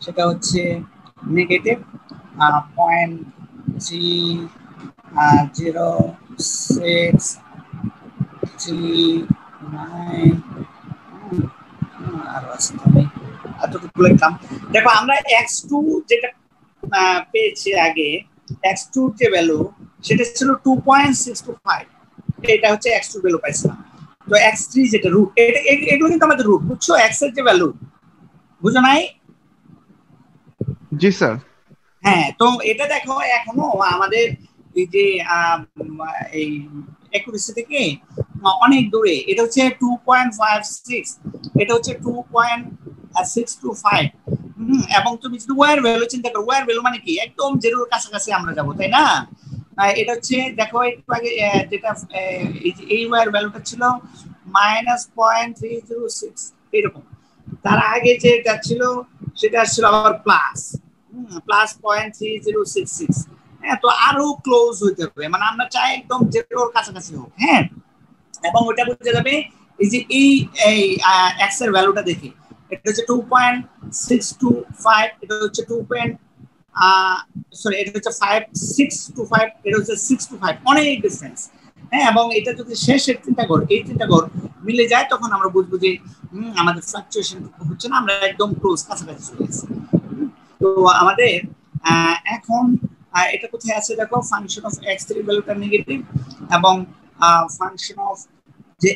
সেটা হচ্ছে নেগেটিভ 0.0639 আর আছে আমি এতটুকু লিখলাম। দেখো আমরা x2 যেটা পেয়েছি আগে, x2 যে ভ্যালু সেটা ছিল 2.625, এটা হচ্ছে x2 ভ্যালু পাইছিলাম। তো x3 যেটা রুট, এগুলো কিন্তু আমাদের রুট, বুঝছো? x এর যে ভ্যালু, বুঝো নাই? জি স্যার। হ্যাঁ, তো এটা দেখো এখনো আমাদের এই যে এই অ্যাকুরেসি থেকে অনেক দূরে। এটা হচ্ছে 2.56, এটা হচ্ছে 2.625। এবং তুমি যদি ওয়ার ভ্যালু চিন্তা করো, ওয়ার ভ্যালু মানে কি একদম জিরোর কাছাকাছি আমরা যাব, তাই না? এটা হচ্ছে দেখো একটু আগে যেটা এই ওয়ার ভ্যালুটা ছিল -0.306 এরকম। তার আগে যেটা ছিল সেটা ছিল আবার প্লাস +0.3066। হ্যাঁ, তো আরো ক্লোজ হইতে হবে, মানে আমরা চাই একদম জিরোর কাছাকাছি হোক। হ্যাঁ, এবং ওটা বুঝে যাবে এই যে এই x এর ভ্যালুটা দেখে, এটা হচ্ছে 2.625, এটা হচ্ছে 2. সরি, এটা হচ্ছে 5625, এটা হচ্ছে 625, অনেক ডিফারেন্স। হ্যাঁ, এবং এটা যদি শেষের 3টা ঘর, এই 3টা ঘর মিলে যায়, তখন আমরা বুঝবো যে আমাদের ফ্লাকচুয়েশন হচ্ছে না, আমরা একদম ক্লোজ কাছাকাছি চলে গেছি। তো আমাদের এখন এটা কোথায় আছে দেখো, ফাংশন অফ x3 ভ্যালুটা নেগেটিভ, এবং ফাংশন অফ যে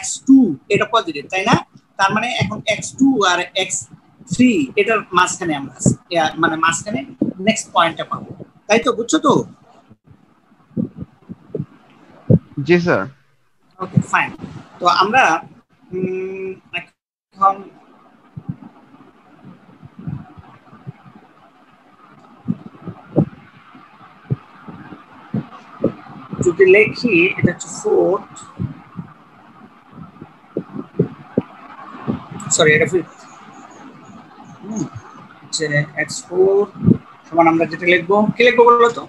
x2 এটা পজিটিভ, তাই না? তার মানে এখন x2 আর x3 এটার মাঝখানে আমরা আছি, মানে মাঝখানে নেক্সট পয়েন্টটা পাবো, তাই তো? বুঝছো তো? জি স্যার। Okay fine. তো আমরা এখন যদি লিখি এটা হচ্ছে 4, সরি এটা 5 হচ্ছে x4 সমান আমরা যেটা লিখবো, কি লিখবো বলো তো?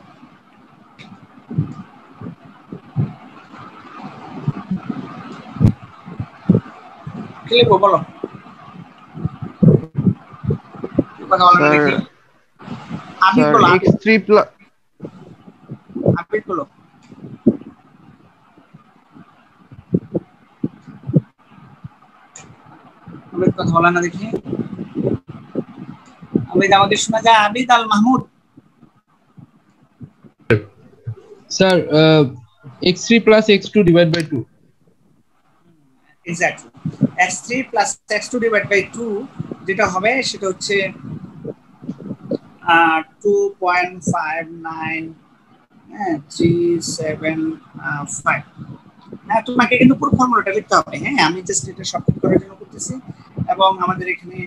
কি লিখবো বলো? কথা বলো না স্যার দেখি। আবিদ স্যার বলো, আবিদ, x3 প্লাস আবিদ বলো। আবিদ কথা বলো না দেখি। আবিদ আমাকে শোনা যায়? Abid Al Mahmud. Sir x3 plus x2 divided by 2. Exactly, x3 plus x2 divided by 2 যেটা হবে সেটা হচ্ছে 2.59 375। হ্যাঁ, তোমাকে কিন্তু পুরো ফর্মুলাটা লিখতে হবে। হ্যাঁ, আমি জাস্ট এটা শর্টকাট করার জন্য করতেছি। এবং আমাদের এখানে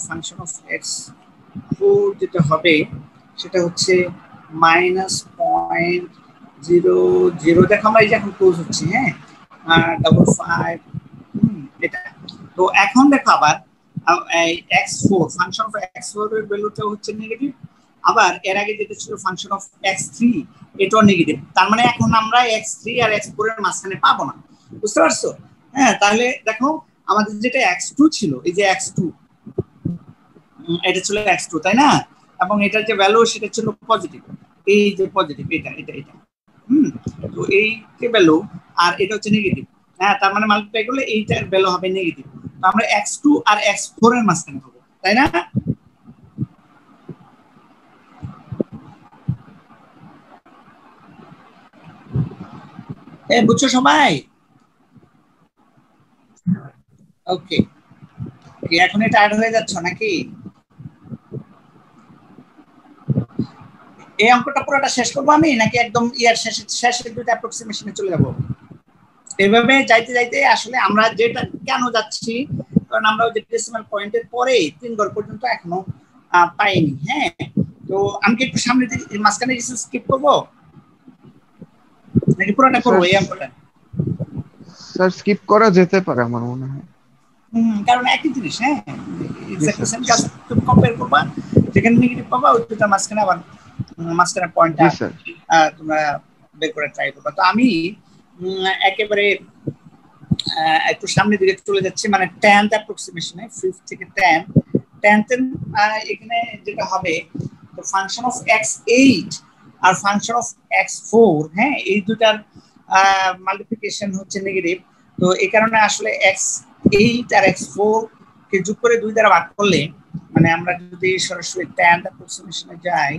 ফাংশন অফ এক্স 4 যেটা হবে সেটা হচ্ছে -0.00। দেখো আমরা এই যে এখন ক্লোজ হচ্ছে, হ্যাঁ, 55 এটা। তো এখন দেখো আবার এই x4 ফাংশন অফ x4 এর ভ্যালুটা হচ্ছে নেগেটিভ, আবার এর আগে যেটা ছিল ফাংশন অফ x3 এটাও নেগেটিভ। তার মানে এখন আমরা x3 আর x4 এর মাঝখানে পাবো না, বুঝতে পারছো? হ্যাঁ, তাহলে দেখো আমাদের যেটা x2 ছিল, এই যে x2 এটা ছিল x2, তাই না? এবং এটার যে ভ্যালু সেটা ছিল পজিটিভ, এই যে পজিটিভ এটা এটা এটা তো এই যে ভ্যালু আর এটা হচ্ছে নেগেটিভ। হ্যাঁ, তার মানে মাল্টিপ্লাই করলে এইটার ভ্যালু হবে নেগেটিভ। তো আমরা x2 আর x4 এর মাঝখানে পাবো, তাই না? বুঝছো সবাই? ওকে, এখন এটা অ্যাড হয়ে যাচ্ছে নাকি? এই অঙ্কটা পুরোটা শেষ করবো আমি, নাকি একদম ইয়ার শেষের দুটো অ্যাপ্রক্সিমেশনে চলে যাব? এভাবে যাইতে যাইতে আসলে আমরা যেটা কেন যাচ্ছি, কারণ আমরা ওই যে ডেসিমাল পয়েন্টের পরে 3 ঘর পর্যন্ত এখনো পাইনি। হ্যাঁ, তো আমি কি একটু সামনে মাঝখানে কিছু স্কিপ করবো নাকি পুরোটা করবো এই অঙ্কটা? স্যার স্কিপ করা যেতে পারে আমার মনে হয়। কারণ একই জিনিস। হ্যাঁ, এক্স্যাক্টলি সেম কাজ, তুমি কম্পেয়ার করবা, যেখানে নেগেটিভ পাবা ওই দুটো মাঝখানে আবার মাঝখানে পয়েন্টটা তোমরা বের করে ট্রাই করবা। তো আমি একেবারে একটু সামনের দিকে চলে যাচ্ছি, মানে 10th অ্যাপ্রক্সিমেশনে, 5 থেকে 10th এখানে যেটা হবে, তো ফাংশন অফ x8 আর ফাংশন অফ x4, হ্যাঁ, এই দুটার মাল্টিপ্লিকেশন হচ্ছে নেগেটিভ। তো এই কারণে আসলে x8 আর x4 কে যোগ করে 2 দ্বারা ভাগ করলে, মানে আমরা যদি সরাসরি 10th অ্যাপ্রক্সিমেশনে যাই,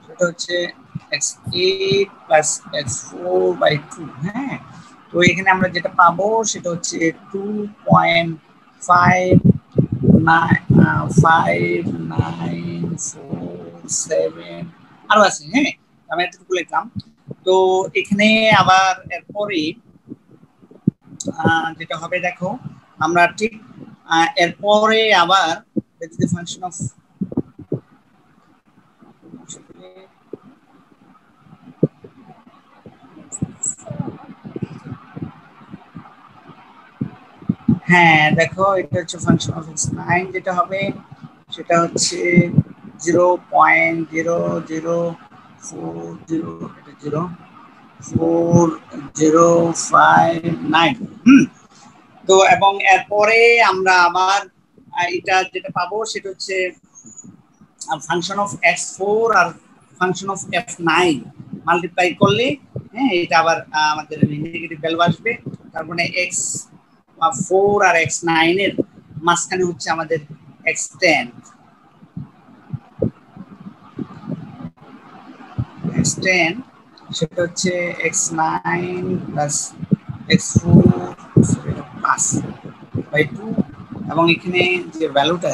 সেটা হচ্ছে x8 plus x4/2। হ্যাঁ, তো এখানে আমরা যেটা পাবো সেটা হচ্ছে 2.5947 আরো আছে। হ্যাঁ, আমি এতটুকু লিখলাম। তো এখানে আবার এরপরে যেটা হবে দেখো, আমরা ঠিক এরপরে আবার ফাংশন অফ হ্যাঁ দেখো, এটা হচ্ছে ফাংশন অফ x9, যেটা হবে সেটা হচ্ছে 0.004059। তো এবং এরপরে আমরা আবার এটা যেটা পাবো সেটা হচ্ছে ফাংশন অফ x4 আর ফাংশন অফ f9 মাল্টিপ্লাই করলে, হ্যাঁ, এটা আবার আমাদের নেগেটিভ ভ্যালু আসবে। তার মানে x4 আর x9 এর মাঝখানে হচ্ছে আমাদের x10, সেটা হচ্ছে x9 plus x4 plus by 2 এবং এখানে যে ভ্যালুটা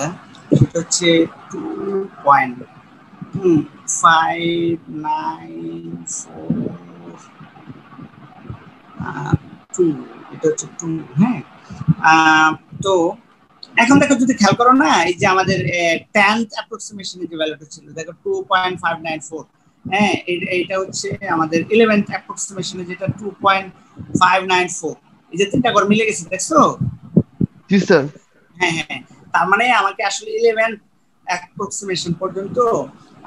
সেটা হচ্ছে 2.594 এটা হচ্ছে 2 হ্যাঁ। তো এখন দেখো যদি খেয়াল করো না এই যে আমাদের 10th অ্যাপ্রক্সিমেশনের যে ভ্যালুটা ছিল দেখো 2.594 হ্যাঁ এইটা হচ্ছে আমাদের 11th অ্যাপ্রক্সিমেশনে যেটা 2.594 এই যে তিনটা ঘর মিলে গেছে দেখছো? জি স্যার। হ্যাঁ হ্যাঁ তার মানে আমাকে আসলে 11th অ্যাপ্রক্সিমেশন পর্যন্ত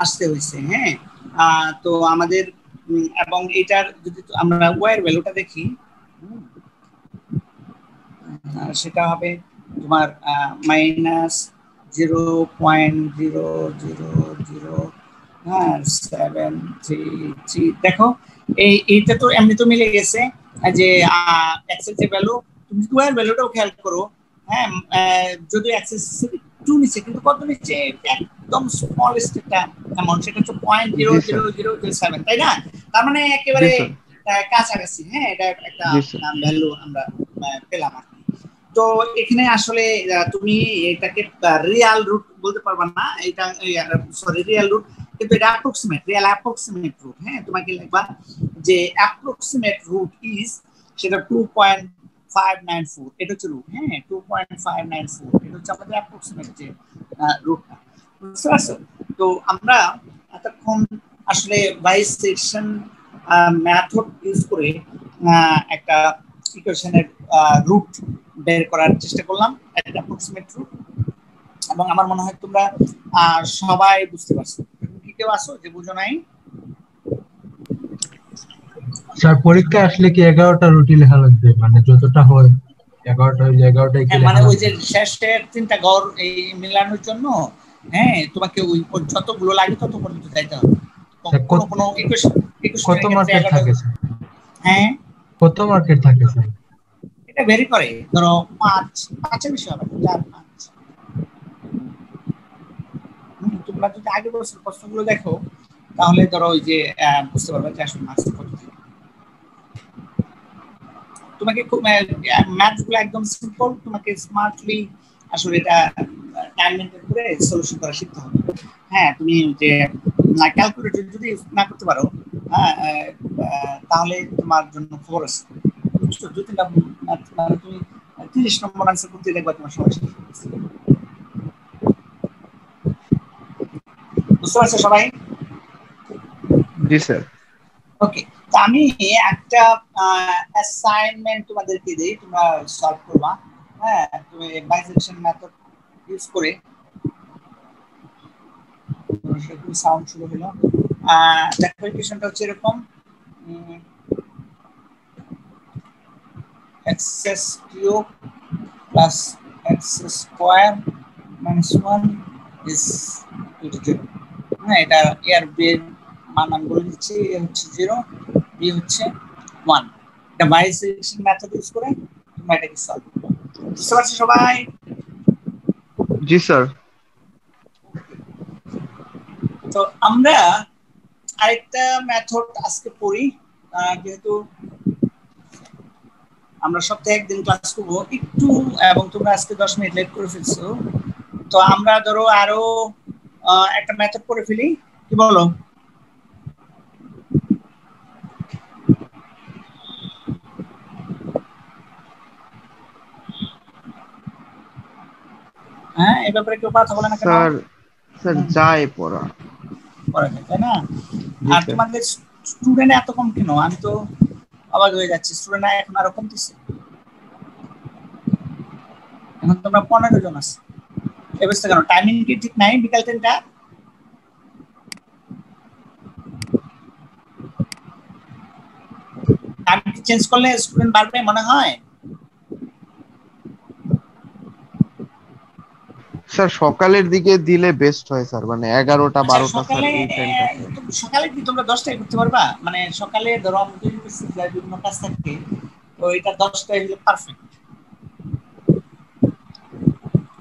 আসতে হয়েছে হ্যাঁ। তো আমাদের এবং এটার যদি আমরা ওয়ার ভ্যালুটা দেখি সেটা হবে তোমার -0.000 দেখো এইটা তো এমনি তো মিলে গেছে যে এক্সেল যে ভ্যালু তুমি স্কয়ার ভ্যালুটাও খেয়াল করো হ্যাঁ যদি এক্সেস 2 নিচে কিন্তু কত নিচে একদম স্মলেস্ট একটা অ্যামাউন্ট সেটা হচ্ছে 0.00007 তাই না? তার মানে একেবারে কাছাকাছি হ্যাঁ এটা একটা ভ্যালু আমরা পেলাম। তো এখানে আসলে তুমি এটাকে রিয়াল রুট বলতে পারবা না এটা সরি রিয়াল রুট কিন্তু এটা অ্যাপ্রক্সিমেট রুট হ্যাঁ তোমাকে লিখবা যে অ্যাপ্রক্সিমেট রুট ইজ সেটা 2.594 এটা হচ্ছে রুট হ্যাঁ 2.594 এটা হচ্ছে আমাদের অ্যাপ্রক্সিমেট যে রুটটা বুঝতে পারছো? তো আমরা এতক্ষণ আসলে বাইসেকশন মেথড ইউজ করে একটা ইকুয়েশনের রুট বের করার চেষ্টা করলাম একটা অ্যাপ্রক্সিমেট রুট এবং আমার মনে হয় তোমরা সবাই বুঝতে পারছো। কি কেউ আসো যে বুঝো নাই? স্যার পরীক্ষা আসলে কি 11টা রুটি লেখা লাগবে মানে যতটা হয় 11টা হইলে 11টাই কি মানে ওই যে শেষের তিনটা ঘর এই মিলানোর জন্য হ্যাঁ তোমাকে ওই যতগুলো লাগে তত পর্যন্ত যাইতে হবে। কোনো ইকুয়েশন কত মার্কেট থাকে স্যার? হ্যাঁ কত মার্কেট থাকে স্যার? এটা ভেরি করে ধরো 5 এর বেশি হবে 4-5 তোমরা যদি আগে বছর প্রশ্নগুলো দেখো তাহলে ধরো ওই যে বুঝতে পারবে যে আসলে মার্কস কত থাকে। তোমাকে ম্যাথগুলো একদম সিম্পল তোমাকে স্মার্টলি আসলে এটা টাইম মেনটেন করে সলিউশন করা শিখতে হবে হ্যাঁ। তুমি যে ক্যালকুলেটর যদি না করতে পারো হ্যাঁ তাহলে তোমার জন্য খবর আছে বুঝছো? 2-3টা মানে তুমি 30 নম্বর আনসার করতে দেখবা তোমার সমস্যা বুঝতে পারছো সবাই? জি স্যার। ওকে তো আমি একটা অ্যাসাইনমেন্ট তোমাদেরকে দেই তোমরা সলভ করবা হ্যাঁ। তুমি বাইসেকশন মেথড ইউজ করে সাউন্ড শুরু হলো দেখো ইকুয়েশনটা হচ্ছে এরকম x cube plus x square minus 1 is equal to 0 হ্যাঁ। এটা এর বি এর মান আমি বলে দিচ্ছি এ হচ্ছে 0 বি হচ্ছে 1 এটা বাইসেকশন মেথড ইউজ করে তোমরা এটাকে সলভ করবে বুঝতে পারছো সবাই? জি স্যার। তো আমরা আরেকটা মেথড আজকে পড়ি যেহেতু আমরা সপ্তাহে একদিন ক্লাস করবো একটু এবং তোমরা আজকে 10 মিনিট লেট করে ফেলছো তো আমরা ধরো আরো একটা মেথড পড়ে ফেলি কি বলো? হ্যাঁ এই ব্যাপারে কেউ কথা বলে না কেন? স্যার যায় পড়া তাই না? আর তোমাদের স্টুডেন্ট এত কম কেন? আমি তো অবাক হয়ে যাচ্ছি স্টুডেন্ট এখন আরো কমতেছে। এখন তোমরা 15 জন আছে এই অবস্থা কেন? টাইমিং কি ঠিক নাই বিকাল 3টা? টাইম চেঞ্জ করলে স্টুডেন্ট বাড়বে মনে হয়? স্যার সকালের দিকে দিলে বেস্ট হয় স্যার মানে 11টা 12টা স্যার এই টাইমটা। সকালে কি তোমরা 10টায় করতে পারবা? মানে সকালে ধরো আমাদের বিভিন্ন কাজ থাকে তো এটা 10টায় হলে পারফেক্ট।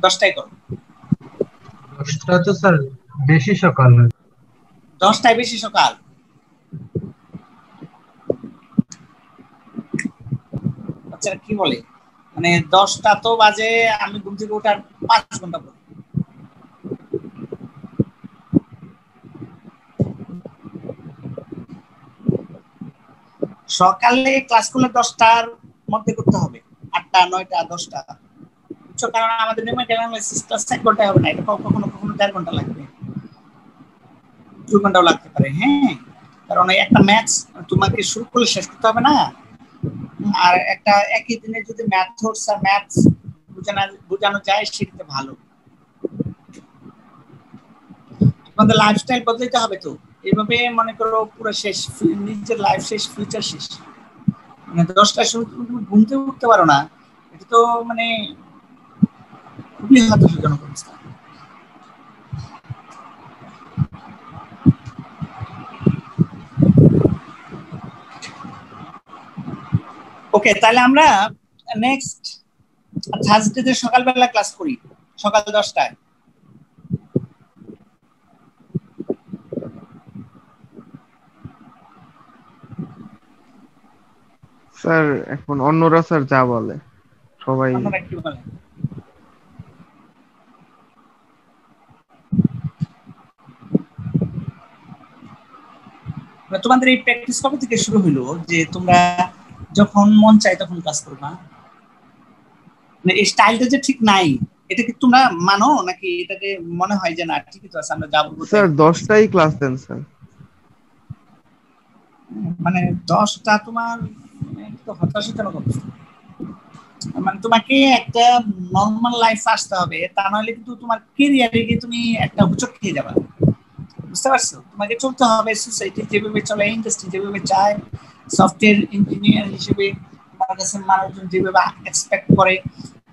10টায় করো। 10টা তো স্যার বেশি সকাল হয়। 10টায় বেশি সকাল বাচ্চারা কি বলে, মানে 10টা তো বাজে, আমি ঘুম থেকে ওঠার 5 ঘন্টা পর। সকালে ক্লাস করলে 10টার মধ্যে করতে হবে, 8টা 9টা 10টা, বুঝছো? কারণ আমাদের নিউমেরিক্যাল অ্যানালাইসিসটা 1 ঘন্টা হবে না, এটা কখনো কখনো 4 ঘন্টা লাগবে, 2 ঘন্টাও লাগতে পারে। হ্যাঁ, কারণ একটা ম্যাথস তোমাকে শুরু করলে শেষ করতে হবে না, আর একটা একই দিনে যদি ম্যাথডস আর ম্যাথস বোঝানো যায় সেটা ভালো। তোমাদের লাইফস্টাইল বদলাতে হবে তো, এইভাবে মনে করো পুরো শেষ, নিজের লাইফ শেষ, ফিউচার শেষ। মানে 10টার সময় তুমি ঘুমতে উঠতে পারো না, এটা তো মানে খুবই হতাশাজনক অবস্থা। ওকে, তাহলে আমরা নেক্সট থার্সডেতে সকালবেলা ক্লাস করি, সকাল 10টায়। স্যার এখন অন্যরা স্যার যা বলে সবাই। আপনারা কি বলেন? তোমাদের এই প্র্যাকটিস কবে থেকে শুরু হলো যে তোমরা যখন মন চায় তখন ক্লাস করবা? মানে এই স্টাইলটা যে ঠিক নাই, এটা কি তোমরা মানো নাকি এটাকে মনে হয় যে না ঠিকই তো আছে, আমরা যাবো? স্যার 10টাই ক্লাস দেন স্যার। মানে 10টা তোমার তো হতাশাজনক অবস্থা। মানে তোমাকে একটা নর্মাল লাইফ আসতে হবে, তা নাহলে কিন্তু তোমার ক্যারিয়ারে গিয়ে তুমি একটা হুচক খেয়ে যাবে, বুঝতে পারছো? তোমাকে চলতে হবে সোসাইটি যেভাবে চলে, ইন্ডাস্ট্রি যেভাবে চায়, সফটওয়্যার ইঞ্জিনিয়ার হিসেবে তোমার কাছে মানুষজন যেভাবে এক্সপেক্ট করে।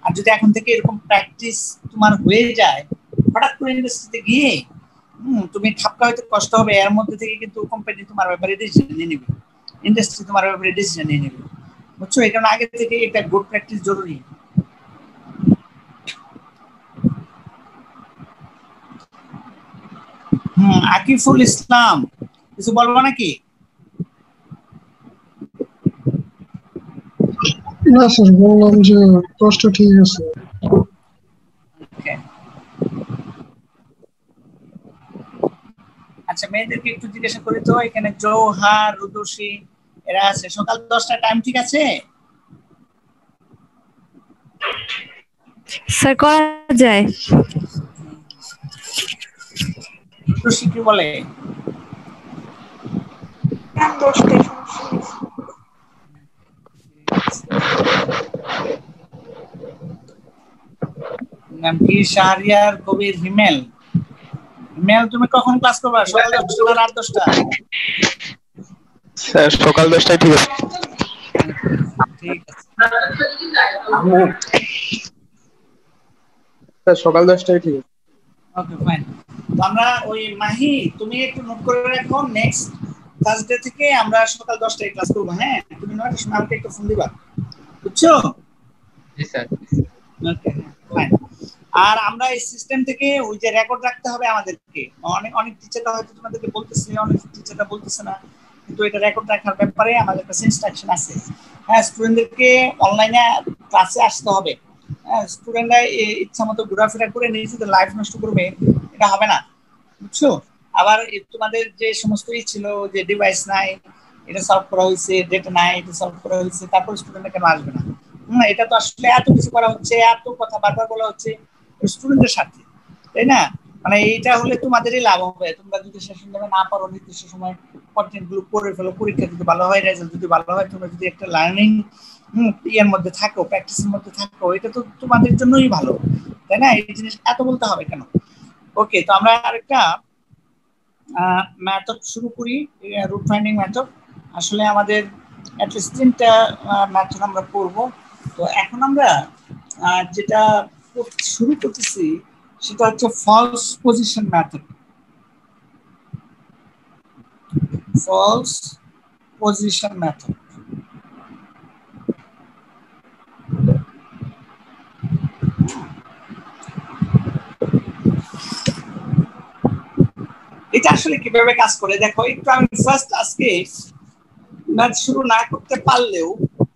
আর যদি এখন থেকে এরকম প্র্যাকটিস তোমার হয়ে যায়, হঠাৎ করে ইন্ডাস্ট্রিতে গিয়ে তুমি ঠাপকা হয়তো কষ্ট হবে, এর মধ্যে থেকে কিন্তু কোম্পানি তোমার ব্যাপারে ডিসিশন নিয়ে নেবে, ইন্ডাস্ট্রি তোমার ব্যাপারে ডিসিশন নিয়ে নেবে, বুঝছো? এই কারণে আগে থেকে এটা গুড প্র্যাকটিস জরুরি। আকিফুল ইসলাম কিছু বলবো নাকি? না স্যার, বললাম যে কষ্ট ঠিক আছে। আচ্ছা, মেয়েদেরকে একটু জিজ্ঞাসা করি তো, এখানে জৌহার, রুদুসি এরা আছে, সকাল 10টা টাইম ঠিক আছে? স্যার করা যায়। রুদুসি কি বলে? 10টায় সমস্যা নেই। নাম কি? শাহরিয়ার কবির হিমেল। হিমেল, তুমি কখন ক্লাস করবা? সকাল 10টা না রাত 10টা? স্যার সকাল 10টায় ঠিক আছে। ঠিক আছে স্যার সকাল 10টায় ঠিক আছে। Okay fine. তো আমরা ওই মাহি, তুমি একটু নোট করে রাখো, নেক্সট থার্সডে থেকে আমরা সকাল 10টায় ক্লাস করব। হ্যাঁ, তুমি 9টার সময় আমাকে একটু ফোন দিবা, বুঝছো? জি স্যার। Okay fine. আর আমরা এই সিস্টেম থেকে ওই যে রেকর্ড রাখতে হবে আমাদেরকে, অনেক অনেক টিচাররা হয়তো তোমাদেরকে বলতেছে, অনেক টিচাররা বলতেছে না, কিন্তু এটা রেকর্ড রাখার ব্যাপারে আমাদের কাছে ইনস্ট্রাকশন আছে। হ্যাঁ, স্টুডেন্টদেরকে অনলাইনে ক্লাসে আসতে হবে। হ্যাঁ, স্টুডেন্টরা ইচ্ছা মতো ঘোরাফেরা করে নিজেদের লাইফ নষ্ট করবে, এটা হবে না, বুঝছো? আবার তোমাদের যে সমস্ত ছিল যে ডিভাইস নাই, এটা সলভ করা হয়েছে, ডেটা নাই, এটা সলভ করা হয়েছে, তারপর স্টুডেন্টরা কেন আসবে না? এটা তো আসলে এত কিছু করা হচ্ছে, এত কথা বারবার বলা হচ্ছে স্টুডেন্টের সাথে, তাই না? মানে এইটা হলে তোমাদেরই লাভ হবে। তোমরা যদি সেশন দেবে না পারো, নির্দিষ্ট সময় কন্টেন্ট গুলো করে ফেলো, পরীক্ষা যদি ভালো হয়, রেজাল্ট যদি ভালো হয়, তোমরা যদি একটা লার্নিং ইয়ার মধ্যে থাকো, প্র্যাকটিসের মধ্যে থাকো, এটা তো তোমাদের জন্যই ভালো, তাই না? এই জিনিস এত বলতে হবে কেন? ওকে, তো আমরা আরেকটা মেথড শুরু করি, রুট ফাইন্ডিং মেথড। আসলে আমাদের অ্যাটলিস্ট 3টা মেথড আমরা পড়বো। তো এখন আমরা যেটা শুরু করতেছি সেটা হচ্ছে false position method. False position method. এটা আসলে কিভাবে কাজ করে দেখো একটু। আমি ফার্স্ট আজকে ম্যাথ শুরু না করতে পারলেও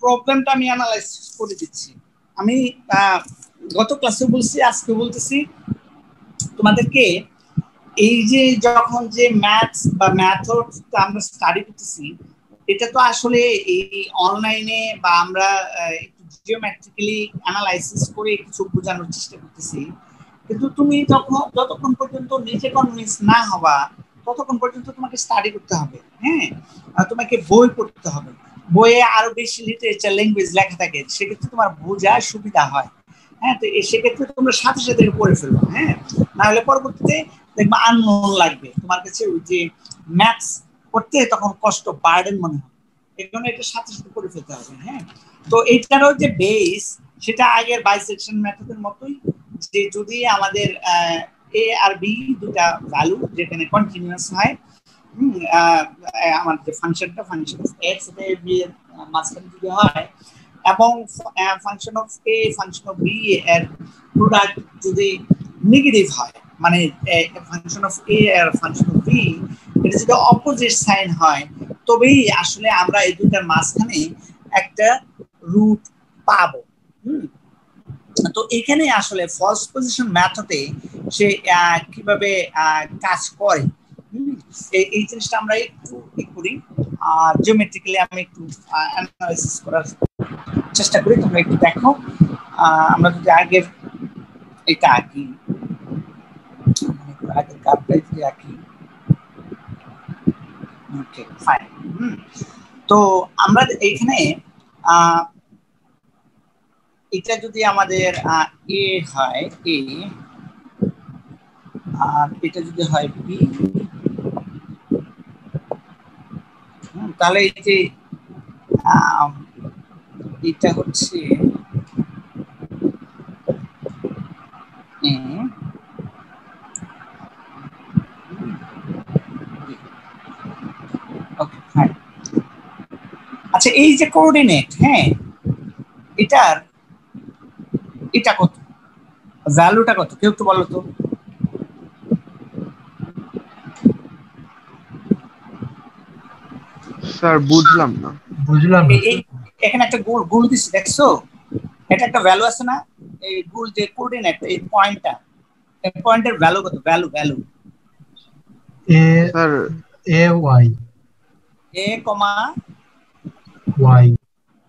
প্রবলেমটা আমি অ্যানালাইসিস করে দিচ্ছি। আমি গত ক্লাসে বলছি, আজকে বলতেছি তোমাদেরকে, এই যে যখন যে ম্যাথস বা মেথড আমরা স্টাডি করতেছি, এটা তো আসলে এই অনলাইনে বা আমরা একটু জিওমেট্রিক্যালি অ্যানালাইসিস করে কিছু বোঝানোর চেষ্টা করতেছি, কিন্তু তুমি যতক্ষণ পর্যন্ত নিজে কনভিন্স না হবা ততক্ষণ পর্যন্ত তোমাকে স্টাডি করতে হবে। হ্যাঁ, তোমাকে বই পড়তে হবে, বইয়ে আরো বেশি লিটারেচার ল্যাঙ্গুয়েজ লেখা থাকে, সেক্ষেত্রে তোমার বোঝার সুবিধা হয়। হ্যাঁ, তো সেক্ষেত্রে তোমরা সাথে সাথে পড়ে ফেলবো। হ্যাঁ, নাহলে পরবর্তীতে দেখবা আননোন লাগবে তোমার কাছে, ওই যে ম্যাথস করতে তখন কষ্ট, বার্ডেন মনে হয়, এই জন্য এটা সাথে সাথে করে ফেলতে হবে। হ্যাঁ, তো এইটারও যে বেস, সেটা আগের বাইসেকশন মেথডের মতোই, যে যদি আমাদের এ আর বি দুটা ভ্যালু যেখানে কন্টিনিউয়াস হয়, আমাদের ফাংশনটা ফাংশন অফ এক্স এটা এ বি এর মাঝখানে যদি হয়, এবং function of a function of b এর প্রোডাক্ট যদি নেগেটিভ হয়, মানে ফাংশন অফ এ আর ফাংশন অফ বি এটা যদি অপোজিট সাইন হয়, তবেই আসলে আমরা এই দুটার মাঝখানে একটা রুট পাবো। তো এখানে আসলে ফার্স্ট পজিশন মেথডে সে কিভাবে কাজ করে, এই জিনিসটা আমরা একটু করি, আর জিওমেট্রিক্যালি আমি একটু অ্যানালাইসিস করার চেষ্টা করি, তোমরা একটু দেখো। আমরা যদি আগের এটা আঁকি, আগের কার্ডটা যদি আঁকি, ওকে ফাইন। তো আমরা এইখানে এটা যদি আমাদের এ হয় এ, আর এটা যদি হয় বি, তাহলে এই যে এটা হচ্ছে ওকে ফাইন। আচ্ছা, এই যে কোঅর্ডিনেট, হ্যাঁ, এটার এটা কত, ভ্যালুটা কত, কেউ একটু বলো তো। স্যার বুঝলাম না। এখানে একটা গোল দিছি, দেখছো? এটা একটা ভ্যালু আছে না, এই গোল যে কোঅর্ডিনেট, এই পয়েন্টটা, এই পয়েন্টের ভ্যালু কত? Value A sir A Y A comma Y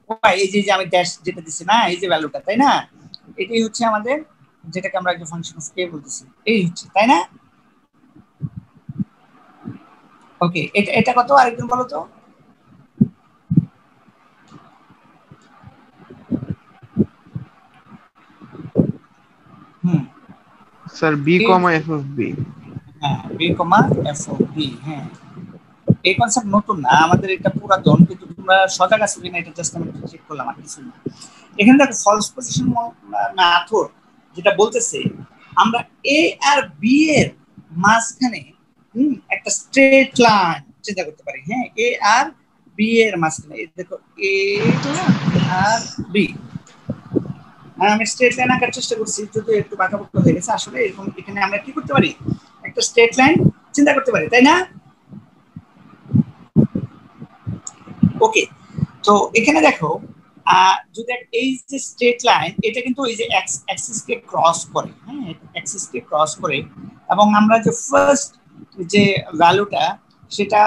Y, এই যে আমি ড্যাশ যেটা দিছি না, এই যে ভ্যালুটা, তাই না? এটাই হচ্ছে আমাদের, যেটাকে আমরা একটা ফাংশন অফ এ বলতেছি, এই হচ্ছে, তাই না? ওকে, এটা কত আরেকজন বলো তো। Sir b comma f of b. হ্যাঁ, b comma f of b. হ্যাঁ, এই কনসেপ্ট নতুন না, আমাদের এটা পুরাতন, কিন্তু তোমরা সজাগ আছো কিনা এটা জাস্ট আমি চেক করলাম, আর কিছু না। এখানে দেখো ফলস পজিশন মেথড যেটা বলতেছে, আমরা এ আর বি এর মাঝখানে একটা স্ট্রেট লাইন চিন্তা করতে পারি। হ্যাঁ, এ আর বি এর মাঝখানে দেখো এ আর বি, আমি স্ট্রেট লাইন আঁকার চেষ্টা করছি, যদি একটু বাঁকাবাঁকা হয়ে গেছে। আসলে এরকম এখানে আমরা কি করতে পারি, একটা স্ট্রেট লাইন চিন্তা করতে পারি, তাই না? ওকে, তো এখানে দেখো যদি এই যে স্ট্রেট লাইন, এটা কিন্তু এই যে অ্যাক্সিস কে ক্রস করে। হ্যাঁ, অ্যাক্সিস কে ক্রস করে, এবং আমরা যে ফার্স্ট যে ভ্যালুটা, সেটা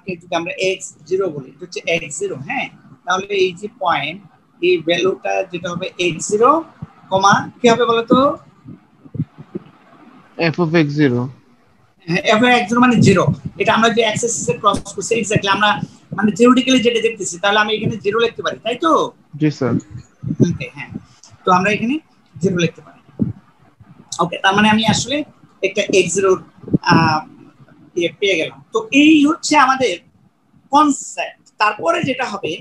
কে যদি আমরা x0 বলি, এটা হচ্ছে x0। হ্যাঁ, তাহলে এই যে পয়েন্ট, এই ভ্যালুটা যেটা হবে x0 কমা কি হবে বলো তো, F of x0। F of x0 মানে 0। এটা আমরা যে অ্যাক্সিস কে ক্রস করছি, এক্স্যাক্টলি আমরা মানে থিওরিটিক্যালি যেটা দেখতেছি, তাহলে আমি এখানে 0 লিখতে পারি, তাই তো? জি স্যার। ওকে, হ্যাঁ, তো আমরা এখানে 0 লিখতে পারি। ওকে, তার মানে আমি আসলে একটা x0 পেয়ে গেলাম। তো এই হচ্ছে আমাদের কনসেপ্ট। তারপরে যেটা হবে,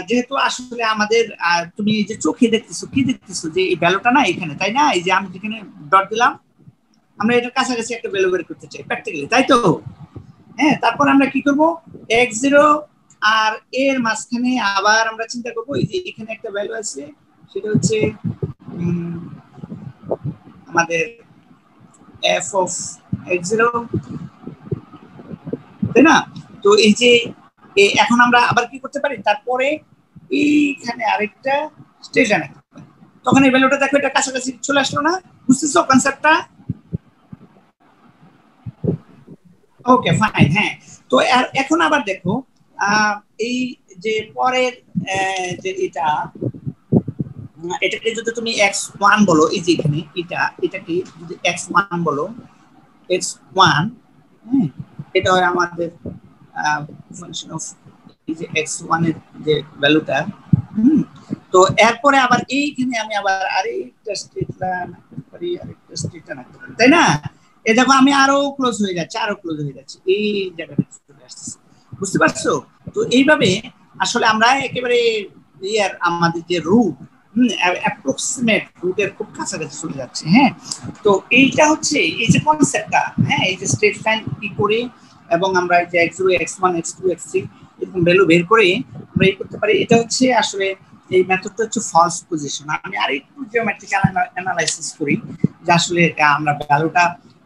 যেহেতু আসলে আমাদের তুমি যে চোখে দেখতেছো, কি দেখতেছো, যে এই ভ্যালুটা না এখানে, তাই না? এই যে আমি যেখানে ডট দিলাম, আমরা এটার কাছাকাছি একটা ভ্যালু বের করতে চাই প্র্যাকটিক্যালি, তাই তো? হ্যাঁ, তারপর আমরা কি করব, x0 আর এর মাঝখানে আবার আমরা চিন্তা করব, এই যে এখানে একটা ভ্যালু আছে, সেটা হচ্ছে আমাদের f of x0, তাই না? তো এই যে এখন আমরা আবার কি করতে পারি, তারপরে এইখানে আরেকটা স্ট্রেট লাইন আঁকতে পারি। তখন এই ভ্যালুটা দেখো এটা কাছাকাছি চলে আসলো না? বুঝতেছো কনসেপ্টটা? Okay fine. হ্যাঁ, তো এখন আবার দেখো এই যে পরের যে এটাকে যদি তুমি x1 বলো, এই যে এখানে এটাকে যদি x1 বলো, x1, হ্যাঁ, এটা হয় আমাদের ফাংশন অফ এই যে x1 এর যে ভ্যালুটা। তো এরপরে আবার এইখানে আমি আবার আরেকটা স্ট্রেট লাইন আঁকতে পারি, আরেকটা স্ট্রেট লাইন আঁকতে পারি, তাই না? এই দেখো আমি আরো ক্লোজ হয়ে যাচ্ছে, এই জায়গাটা চলে আসছে। বুঝতে পারছো? তো এইভাবে আসলে আমরা একেবারে আমাদের যে রুট অ্যাপ্রক্সিমেট রুটের খুব কাছাকাছি চলে যাচ্ছে। হ্যাঁ, তো এইটা হচ্ছে এই যে কনসেপ্টটা, হ্যাঁ, এই যে স্ট্রেট লাইন কি করে এবং আমরা এই যে x0 x1 x2 x3 এরকম ভ্যালু বের করে আমরা এই করতে পারি। এটা হচ্ছে আসলে এই মেথডটা হচ্ছে ফলস পজিশন। আমি আরেকটু জিওমেট্রিক্যাল অ্যানালাইসিস করি যে আসলে আমরা ভ্যালুটা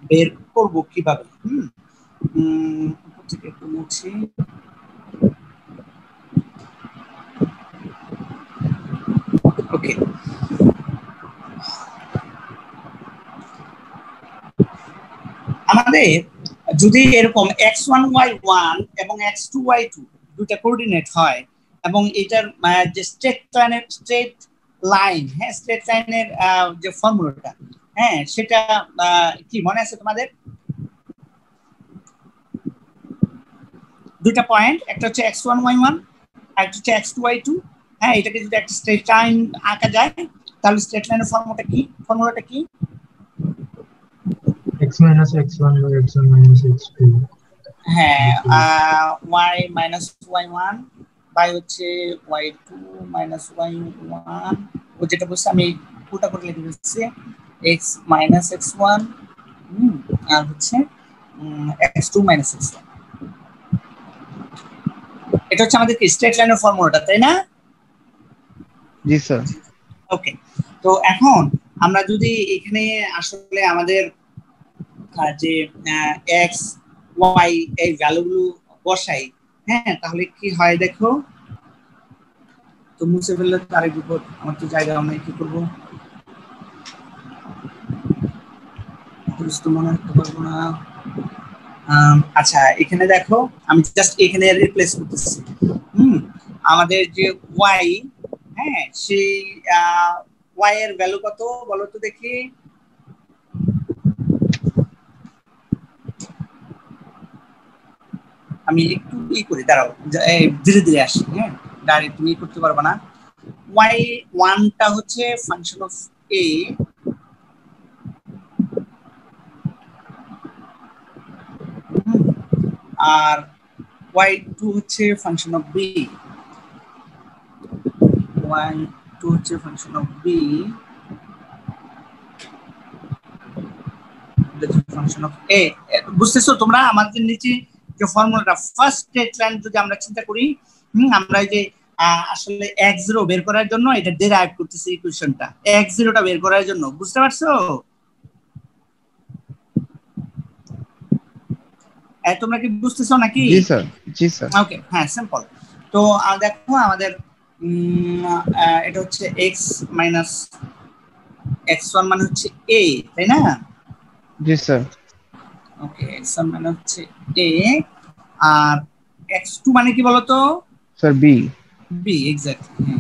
বের করব কিভাবে। থেকে একটু মুছি। ওকে, আমাদের যদি এরকম x1 y1 এবং x2 y2 দুইটা কোঅর্ডিনেট হয় এবং এটার যে স্ট্রেট লাইন, হ্যাঁ, স্ট্রেট লাইনের যে ফর্মুলাটা, হ্যাঁ, সেটা কি মনে আছে তোমাদের? দুইটা পয়েন্ট, একটা হচ্ছে x1 y1 আর একটা হচ্ছে x2 y2। হ্যাঁ, এটাকে যদি একটা স্ট্রেট লাইন আঁকা যায় তাহলে স্ট্রেট লাইনের ফর্মুলাটা কি? x minus x1 by x1 minus x2। হ্যাঁ, y minus y1 বাই হচ্ছে y2 minus y1, ও যেটা বলছে আমি পুরোটা করে লিখে দিচ্ছি, x minus x1 আর হচ্ছে x2 minus x1। এটা হচ্ছে আমাদের কি স্ট্রেট লাইনের ফর্মুলাটা, তাই না? জি স্যার। ওকে, তো এখন আমরা যদি এখানে আসলে আমাদের যে x y এই ভ্যালুগুলো বসাই, হ্যাঁ, তাহলে কি হয় দেখো তো। মুছে ফেললে তো আরেক বিপদ, আমার তো জায়গা নাই, কি করবো? মনে রাখতে পারবো না। আচ্ছা, এখানে দেখো আমি জাস্ট এখানে রিপ্লেস করতেছি। আমাদের যে y, হ্যাঁ, সেই y এর ভ্যালু কত বলো তো দেখি? আমি একটু করি, দাঁড়াও, ধীরে ধীরে আসি। হ্যাঁ, ডাইরেক্ট তুমি করতে পারবে না। y1 টা হচ্ছে function of a, R y2 হচ্ছে ফাংশন অফ b, y2 হচ্ছে function of b, function of a। বুঝতেছো তোমরা? আমাদের নিচে যে ফর্মুলাটা ফার্স্ট স্ট্রেট লাইন যদি আমরা চিন্তা করি, আমরা এই যে আসলে x0 বের করার জন্য এটা ডেরাইভ করতেছি ইকুয়েশনটা, x0 টা বের করার জন্য। বুঝতে পারছো? তোমরা কি বুঝতেছো নাকি? জি স্যার, জি স্যার। ওকে, হ্যাঁ, সিম্পল। তো দেখো আমাদের এটা হচ্ছে x মাইনাস x1 মানে হচ্ছে a, তাই না? জি স্যার। ওকে, x1 মানে হচ্ছে a আর x2 মানে কি বলতো? Sir b। b, exactly.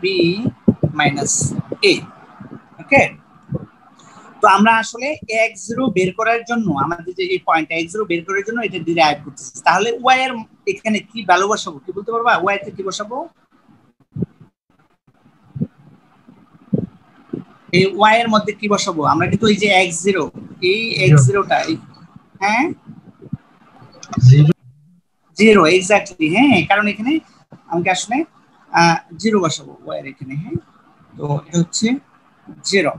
b minus a। ওকে, তো আমরা আসলে x0 বের করার জন্য আমাদের যে এই পয়েন্টটা x0 বের করার জন্য এটা ডিরাইভ করতেছি। তাহলে y এর এখানে কি ভ্যালু বসাবো, কি বলতে পারবা? y তে কি বসাবো? এই y এর মধ্যে কি বসাবো আমরা? কিন্তু এই যে x0, এই x0 টা, হ্যাঁ, 0, এক্স্যাক্টলি। হ্যাঁ, কারণ এখানে আমাকে আসলে 0 বসাবো y এর এখানে। হ্যাঁ, তো এটা হচ্ছে 0।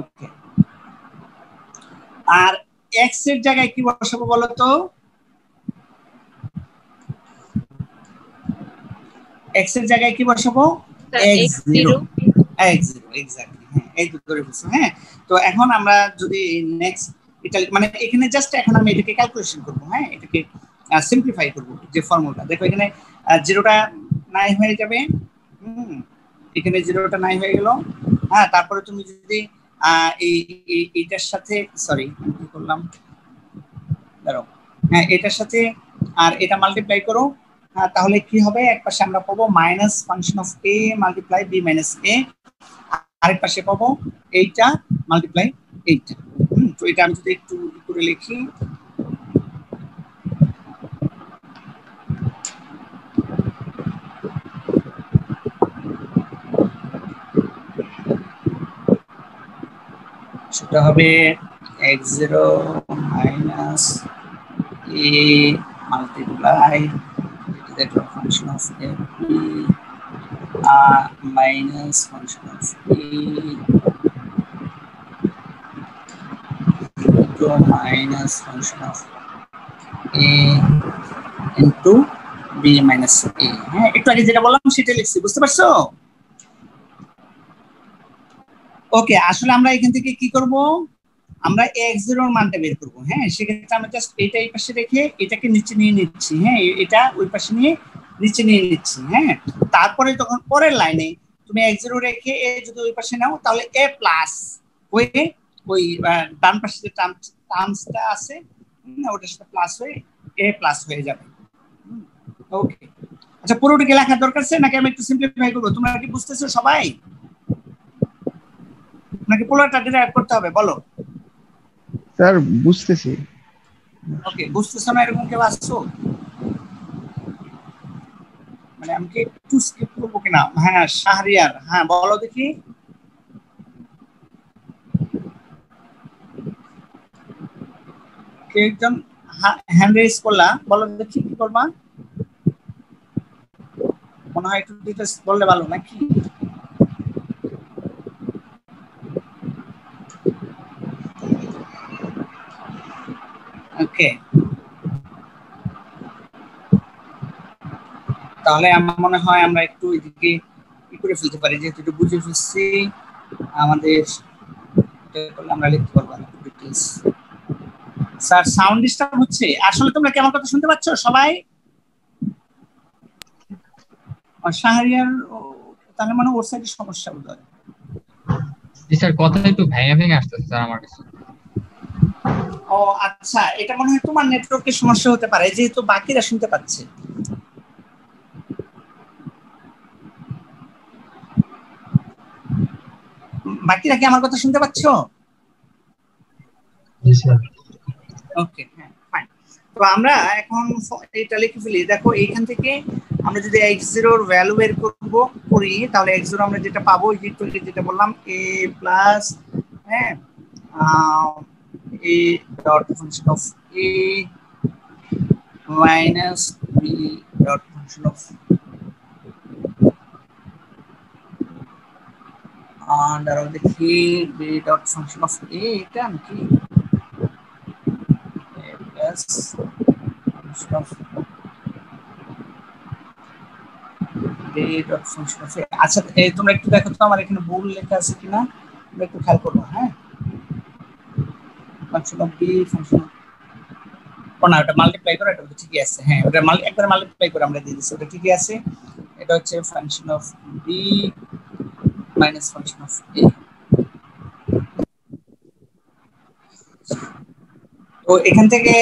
ওকে, আর x এর জায়গায় কি বসাবো বলো তো? x এর জায়গায় কি বসাবো? x0, exactly. হ্যাঁ, এই তো ধরে ফেলছো। হ্যাঁ, তো এখন আমরা যদি নেক্সট এটা মানে এখানে জাস্ট এখন আমি এটাকে ক্যালকুলেশন করব। হ্যাঁ, এটাকে সিম্পলিফাই করব যে ফর্মুলা। দেখো এখানে জিরোটা নাই হয়ে যাবে, এখানে জিরোটা নাই হয়ে গেল। হ্যাঁ, তারপরে তুমি যদি এইটার সাথে সরি কি করলাম, ধরো হ্যাঁ এটার সাথে আর এটা মাল্টিপ্লাই করো, তাহলে কি হবে, এক পাশে আমরা পাবো minus function of a multiply b minus a, আরেক পাশে পাবো এইটা মাল্টিপ্লাই এইটা। তো এটা আমি যদি একটু করে লিখি, সেটা হবে x0 মাইনাস a মাল্টিপ্লাই দেখো function of a minus function of a to minus function of a into b minus a। হ্যাঁ, একটু আগে যেটা বললাম সেটা লিখছি, বুঝতে পারছো? ওকে, আসলে আমরা এখান থেকে কি করব, আমরা x0 এর মানটা বের করব। হ্যাঁ, সেক্ষেত্রে আমরা জাস্ট এটা এই পাশে রেখে এটাকে নিচে নিয়ে নিচ্ছি। হ্যাঁ, এটা ওই পাশে নিয়ে নিচে নিয়ে নিচ্ছি। হ্যাঁ, তারপরে তখন পরের লাইনে তুমি x0 রেখে a যদি ওই পাশে নাও, তাহলে a প্লাস হয়ে ওই ডান পাশে যে টার্মসটা আছে ওটার সাথে প্লাস হয়ে a প্লাস হয়ে যাবে। ওকে, আচ্ছা পুরোটাকে লেখার দরকার আছে নাকি আমি একটু সিম্পলিফাই করব? তোমরা কি বুঝতেছো সবাই, নাকি পুরোটা ডিরাইভ করতে হবে বলো? স্যার বুঝতেছি। ওকে, বুঝতেছো না এরকম কেউ আসছো? মানে আমি কি একটু স্কিপ করবো কিনা? হ্যাঁ শাহরিয়ার, হ্যাঁ বলো দেখি। কে একজন হ্যান্ড রেজ করলা, বলো দেখি কি করবা? মনে হয় একটু ডিটেইলস বললে ভালো নাকি? ওকে, তাহলে আমার মনে হয় আমরা একটু এদিকে কি করে ফেলতে পারি, যেহেতু একটু বুঝে ফেলছি আমাদের আমরা লিখতে পারবো না ডিটেইলস। স্যার সাউন্ড ডিস্টার্ব হচ্ছে, আসলে তোমরা কেমন কথা শুনতে পাচ্ছ সবাই? শাহরিয়ার তাহলে মানে ওর সাইডে সমস্যা বোধহয়। জি স্যার, কথা একটু ভেঙে ভেঙে আসতেছে স্যার আমার কাছে। ও আচ্ছা, এটা মনে হয় তোমার নেটওয়ার্কের সমস্যা হতে পারে, যেহেতু বাকিরা শুনতে পাচ্ছে। বাকিরা কি আমার কথা শুনতে পাচ্ছ? জি স্যার। ওকে, হ্যাঁ ফাইন। তো আমরা এখন এটা লিখে ফেলি। দেখো এইখান থেকে আমরা যদি x0 এর ভ্যালু বের করি, তাহলে x0 আমরা যেটা পাবো যেটা বললাম a প্লাস হ্যাঁ a dot function of a minus b dot function of আর দেখি b dot function of a, এটা নাকি a প্লাস ফাংশন অফ আচ্ছা তোমরা একটু দেখো তো আমার এখানে ভুল লেখা আছে কিনা, তোমরা একটু খেয়াল করো। হ্যাঁ, ফাংশন অফ বি ফাংশন না, ওটা মাল্টিপ্লাই করে, এটা ঠিকই আছে। হ্যাঁ, ওটা একবার মাল্টিপ্লাই করে আমরা দিয়ে দিচ্ছি, ওটা ঠিকই আছে। এটা হচ্ছে function of b minus function of a. তো এখান থেকে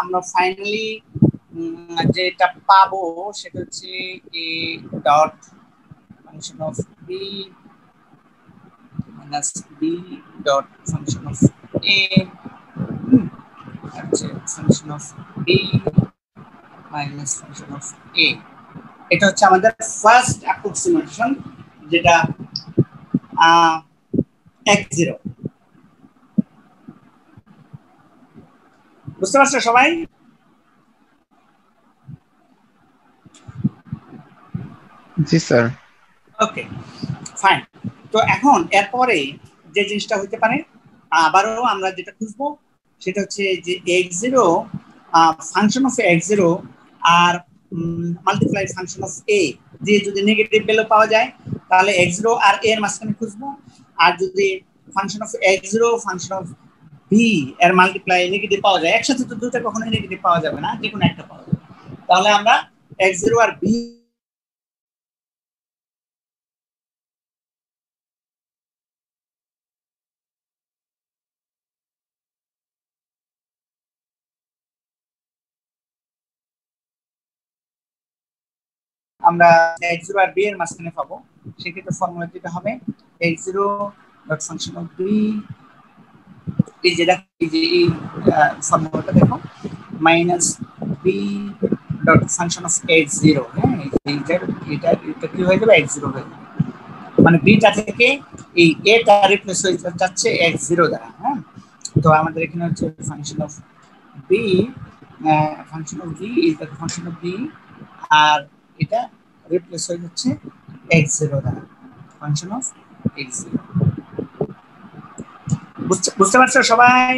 আমরা ফাইনালি যেটা পাবো সেটা হচ্ছে a dot function of b minus b dot function of a হচ্ছে function of b minus function of a। এটা হচ্ছে আমাদের ফার্স্ট অ্যাপ্রক্সিমেশন, যেটা x0। বুঝতে পারছো সবাই? জি স্যার। Okay fine. তো এখন এরপরে যে জিনিসটা হতে পারে, আবারও আমরা যেটা খুঁজবো সেটা হচ্ছে যে x0 ফাংশন অফ x0 আর মাল্টিপ্লাই ফাংশন অফ a দিয়ে যদি নেগেটিভ ভ্যালু পাওয়া যায়, তাহলে x0 আর a এর মাঝখানে খুঁজবো। আর যদি function of x0 function of b B এর মাল্টিপ্লাই নেগেটিভ পাওয়া যায়, একসাথে তো দুটো কখনোই নেগেটিভ পাওয়া যাবে না, যে কোনো একটা পাওয়া যাবে। তাহলে আমরা x0 আর b আমরা x0 আর b এর মাঝখানে পাবো। সেক্ষেত্রে ফর্মুলা যেটা হবে x0 dot function of b, এই যে এই ফর্মুলাটা দেখো, minus b dot function of x0। হ্যাঁ, এটা কি হয়ে যাবে, x0 হয়ে যাবে, মানে বিটা থেকে এই এটা রিপ্লেস হয়ে যাচ্ছে x0 দ্বারা। হ্যাঁ, তো আমাদের এখানে হচ্ছে function of b, function of b is the function of b, আর এটা রিপ্লেস হয়ে যাচ্ছে x0 দ্বারা, ফাংশন অফ x0। বুঝতে পারছো সবাই?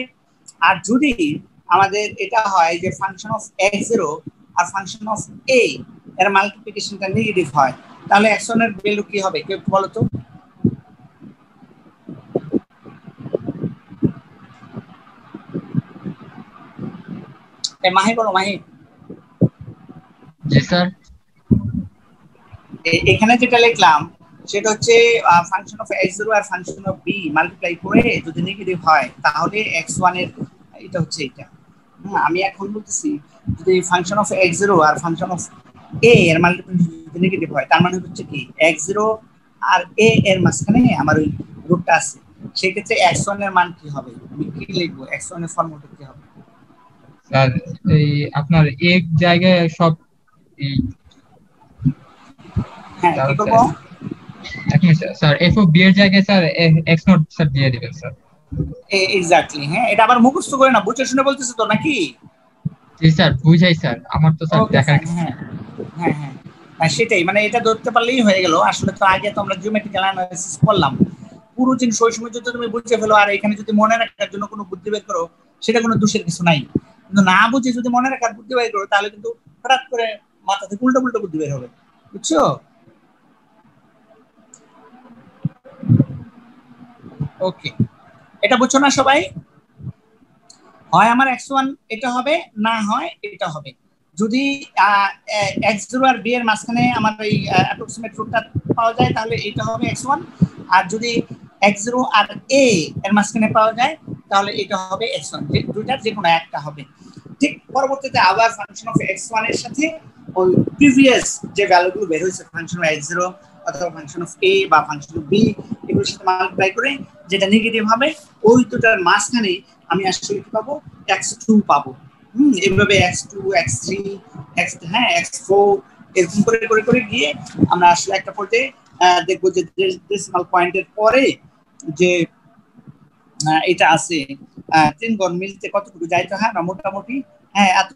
আর যদি আমাদের এটা হয় যে ফাংশন অফ x0 আর ফাংশন অফ a এর মাল্টিপ্লিকেশনটা নেগেটিভ হয়, তাহলে x1 এর ভ্যালু কি হবে, কেউ বলো তো? মাহি বলো, মাহি। জি স্যার। এখানে যেটা লিখলাম সেটা হচ্ছে ফাংশন অফ x0 আর ফাংশন অফ b মাল্টিপ্লাই করে যদি নেগেটিভ হয় তাহলে x1 এর এটা হচ্ছে এটা। আমি এখন বলতেছি যদি ফাংশন অফ x0 আর ফাংশন অফ a এর মাল্টিপ্লিকেশন যদি নেগেটিভ হয়, তার মানে হচ্ছে কি x0 আর a এর মাঝখানে আমার ওই রুটটা আছে, সেই ক্ষেত্রে x1 এর মান কি হবে, আমি কি লিখবো, x1 এর ফর্মুলা কি হবে? স্যার এই আপনার এক জায়গায় সব এই হ্যাঁ, কি করব? এক minute sir, f of b এর জায়গায় স্যার x নট স্যার দিয়ে দিবেন স্যার। এক্স্যাক্টলি, হ্যাঁ, এটা আবার মুখস্থ করে না, বুঝে শুনে বলতেছে তো নাকি? জি স্যার, বুঝাই স্যার, আমার তো স্যার দেখার। হ্যাঁ হ্যাঁ হ্যাঁ, সেটাই, মানে এটা ধরতে পারলেই হয়ে গেল। আসলে তো আগে তো আমরা জিওমেট্রিক্যাল অ্যানালাইসিস করলাম, পুরো জিনিস ওই সময় যদি তুমি বুঝে ফেলো আর এখানে যদি মনে রাখার জন্য কোনো বুদ্ধি বের করো, সেটা কোনো দোষের কিছু নাই। কিন্তু না বুঝে যদি মনে রাখার বুদ্ধি বের করো, তাহলে কিন্তু হঠাৎ করে মাথা থেকে উল্টো উল্টো বুদ্ধি বের হবে, বুঝছো? ওকে, এটা বুঝছো না সবাই? হয় আমার x1 এটা হবে, না হয় এটা হবে। যদি x0 আর b এর মাঝখানে আমার এই অ্যাপ্রক্সিমেট রুটটা পাওয়া যায় তাহলে এটা হবে x1, আর যদি x0 আর a এর মাঝখানে পাওয়া যায় তাহলে এটা হবে x1, যে দুইটার যে কোনো একটা হবে। ঠিক পরবর্তীতে আবার ফাংশন অফ x1 এর সাথে ওই প্রিভিয়াস যে ভ্যালুগুলো বের হয়েছে ফাংশন অফ x0 অথবা ফাংশন অফ a বা ফাংশন অফ b, এগুলোর সাথে মাল্টিপ্লাই করে যেটা নেগেটিভ হবে ওই দুটার মাঝখানে আমি আসলে কি পাবো, x2 পাবো। এইভাবে x2 x3 x4 এরকম করে করে করে গিয়ে আমরা আসলে একটা পর্যায়ে দেখবো যে ডেসিমাল পয়েন্টের পরে যে এটা আছে 3 গণ মিলতে কতটুকু যাইতে হয় না মোটামুটি, হ্যাঁ, এত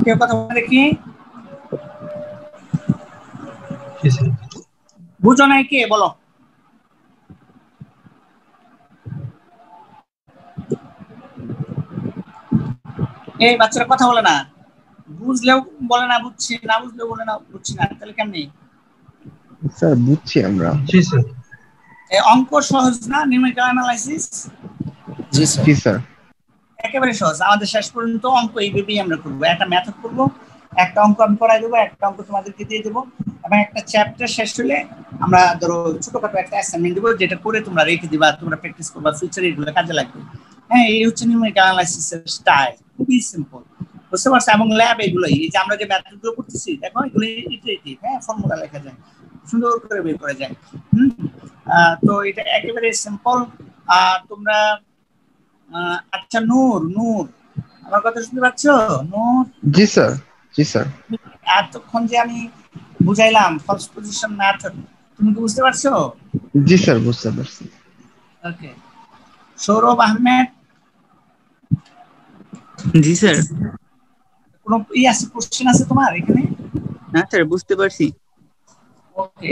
কেউ কথা বলে কি বুঝো নাই, কে বলো? এই বাচ্চারা কথা বলে না, বুঝলেও বলে না বুঝছি, না বুঝলেও বলে না বুঝছি না, তাহলে কেমনি? স্যার বুঝছি আমরা। জি স্যার। অঙ্ক সহজ না, নিউমেরিক্যাল অ্যানালাইসিস? জি স্যার। একেবারে সহজ। আমাদের শেষ পর্যন্ত অঙ্ক এইভাবেই আমরা করবো, একটা মেথড করবো, একটা অঙ্ক আমি করাই দেবো, একটা অঙ্ক তোমাদেরকে দিয়ে দেবো, এবং একটা চ্যাপ্টার শেষ হলে আমরা ধরো ছোটখাটো একটা অ্যাসাইনমেন্ট দেবো, যেটা করে তোমরা রেখে দিবা, তোমরা প্র্যাকটিস করবা, ফিউচারে এগুলো কাজে লাগবে। হ্যাঁ, এই হচ্ছে নিউমেরিক্যাল অ্যানালাইসিসের স্টাইল, খুবই সিম্পল, বুঝতে পারছো? এবং ল্যাব এগুলোই, এই যে আমরা যে মেথডগুলো করতেছি দেখো, এগুলো ইটারেটিভ, হ্যাঁ, ফর্মুলা লেখা যায়, সুন্দর করে বের করা যায়। তো এটা একেবারে সিম্পল। তোমরা আচ্ছা, নূর আমার কথা শুনতে পাচ্ছ? নূর? জি স্যার। জি স্যার। এতক্ষণ যে আমি বুঝাইলাম ফার্স্ট পজিশন মেথড, তুমি কি বুঝতে পারছো? জি স্যার, বুঝতে পারছি। ওকে, সৌরভ আহমেদ? জি স্যার। কোনো আছে, কোশ্চেন আছে তোমার এখানে? না স্যার, বুঝতে পারছি। ওকে,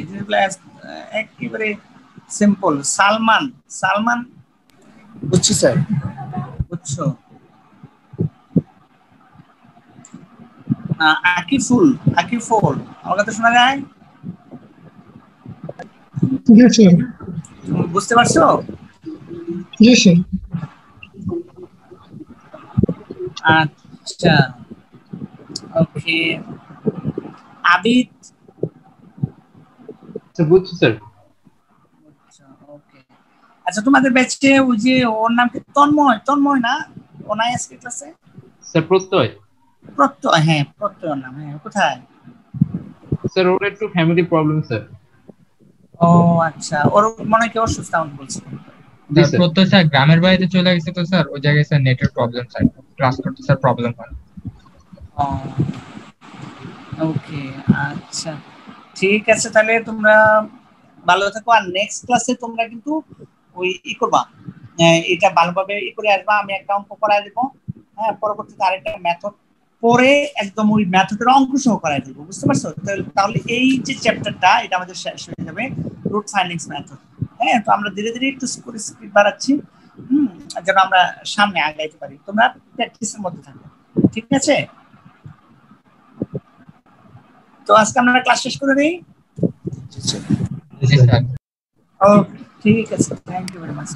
একেবারে সিম্পল। সালমান? বুঝছি স্যার। বুঝছো? আকিফুল, আকিফুল, আমার কথা শোনা যায়? জি স্যার। তুমি বুঝতে পারছো? জি স্যার। আচ্ছা, ওকে। আবিদ, স্যার বুঝছি স্যার। ওকে। আচ্ছা, তোমাদের ব্যাচে ওই যে ওর নাম কি তন্ময়? তন্ময় না? ও নাই আজকে ক্লাসে? স্যার প্রত্যয়। প্রত্যয়, হ্যাঁ প্রত্যয় নাম, হ্যাঁ। কোথায়? স্যার ওর একটু ফ্যামিলি প্রবলেম স্যার। ও আচ্ছা, ওর মনে হয় কি অসুস্থ আমাকে বলছিল। জি স্যার স্যার। প্রত্যয় স্যার গ্রামের বাড়িতে চলে গেছে তো স্যার, ওই জায়গায় স্যার নেটের প্রবলেম স্যার, ক্লাস করতে স্যার প্রবলেম হয়। ওকে, আচ্ছা ঠিক আছে, তাহলে তোমরা ভালো থাকো। আর নেক্সট ক্লাসে তোমরা কিন্তু ওই করবা, এটা ভালোভাবে করে আসবা। আমি একটা অঙ্ক করাই দেবো, হ্যাঁ। পরবর্তীতে আরেকটা মেথড পরে একদম ওই মেথডের অঙ্ক সহ করাই দেবো, বুঝতে পারছো? তাহলে এই যে চ্যাপ্টারটা এটা আমাদের শেষ হয়ে যাবে, রুট ফাইন্ডিংস মেথড। হ্যাঁ, তো আমরা ধীরে ধীরে একটু স্পিড বাড়াচ্ছি, যেন আমরা সামনে আগাইতে পারি। তোমরা প্র্যাকটিসের মধ্যে থাকো, ঠিক আছে? তো আজকে আমরা ক্লাস শেষ করে দিই। জি স্যার। ও ঠিক আছে, থ্যাংক ইউ ভেরি মাচ।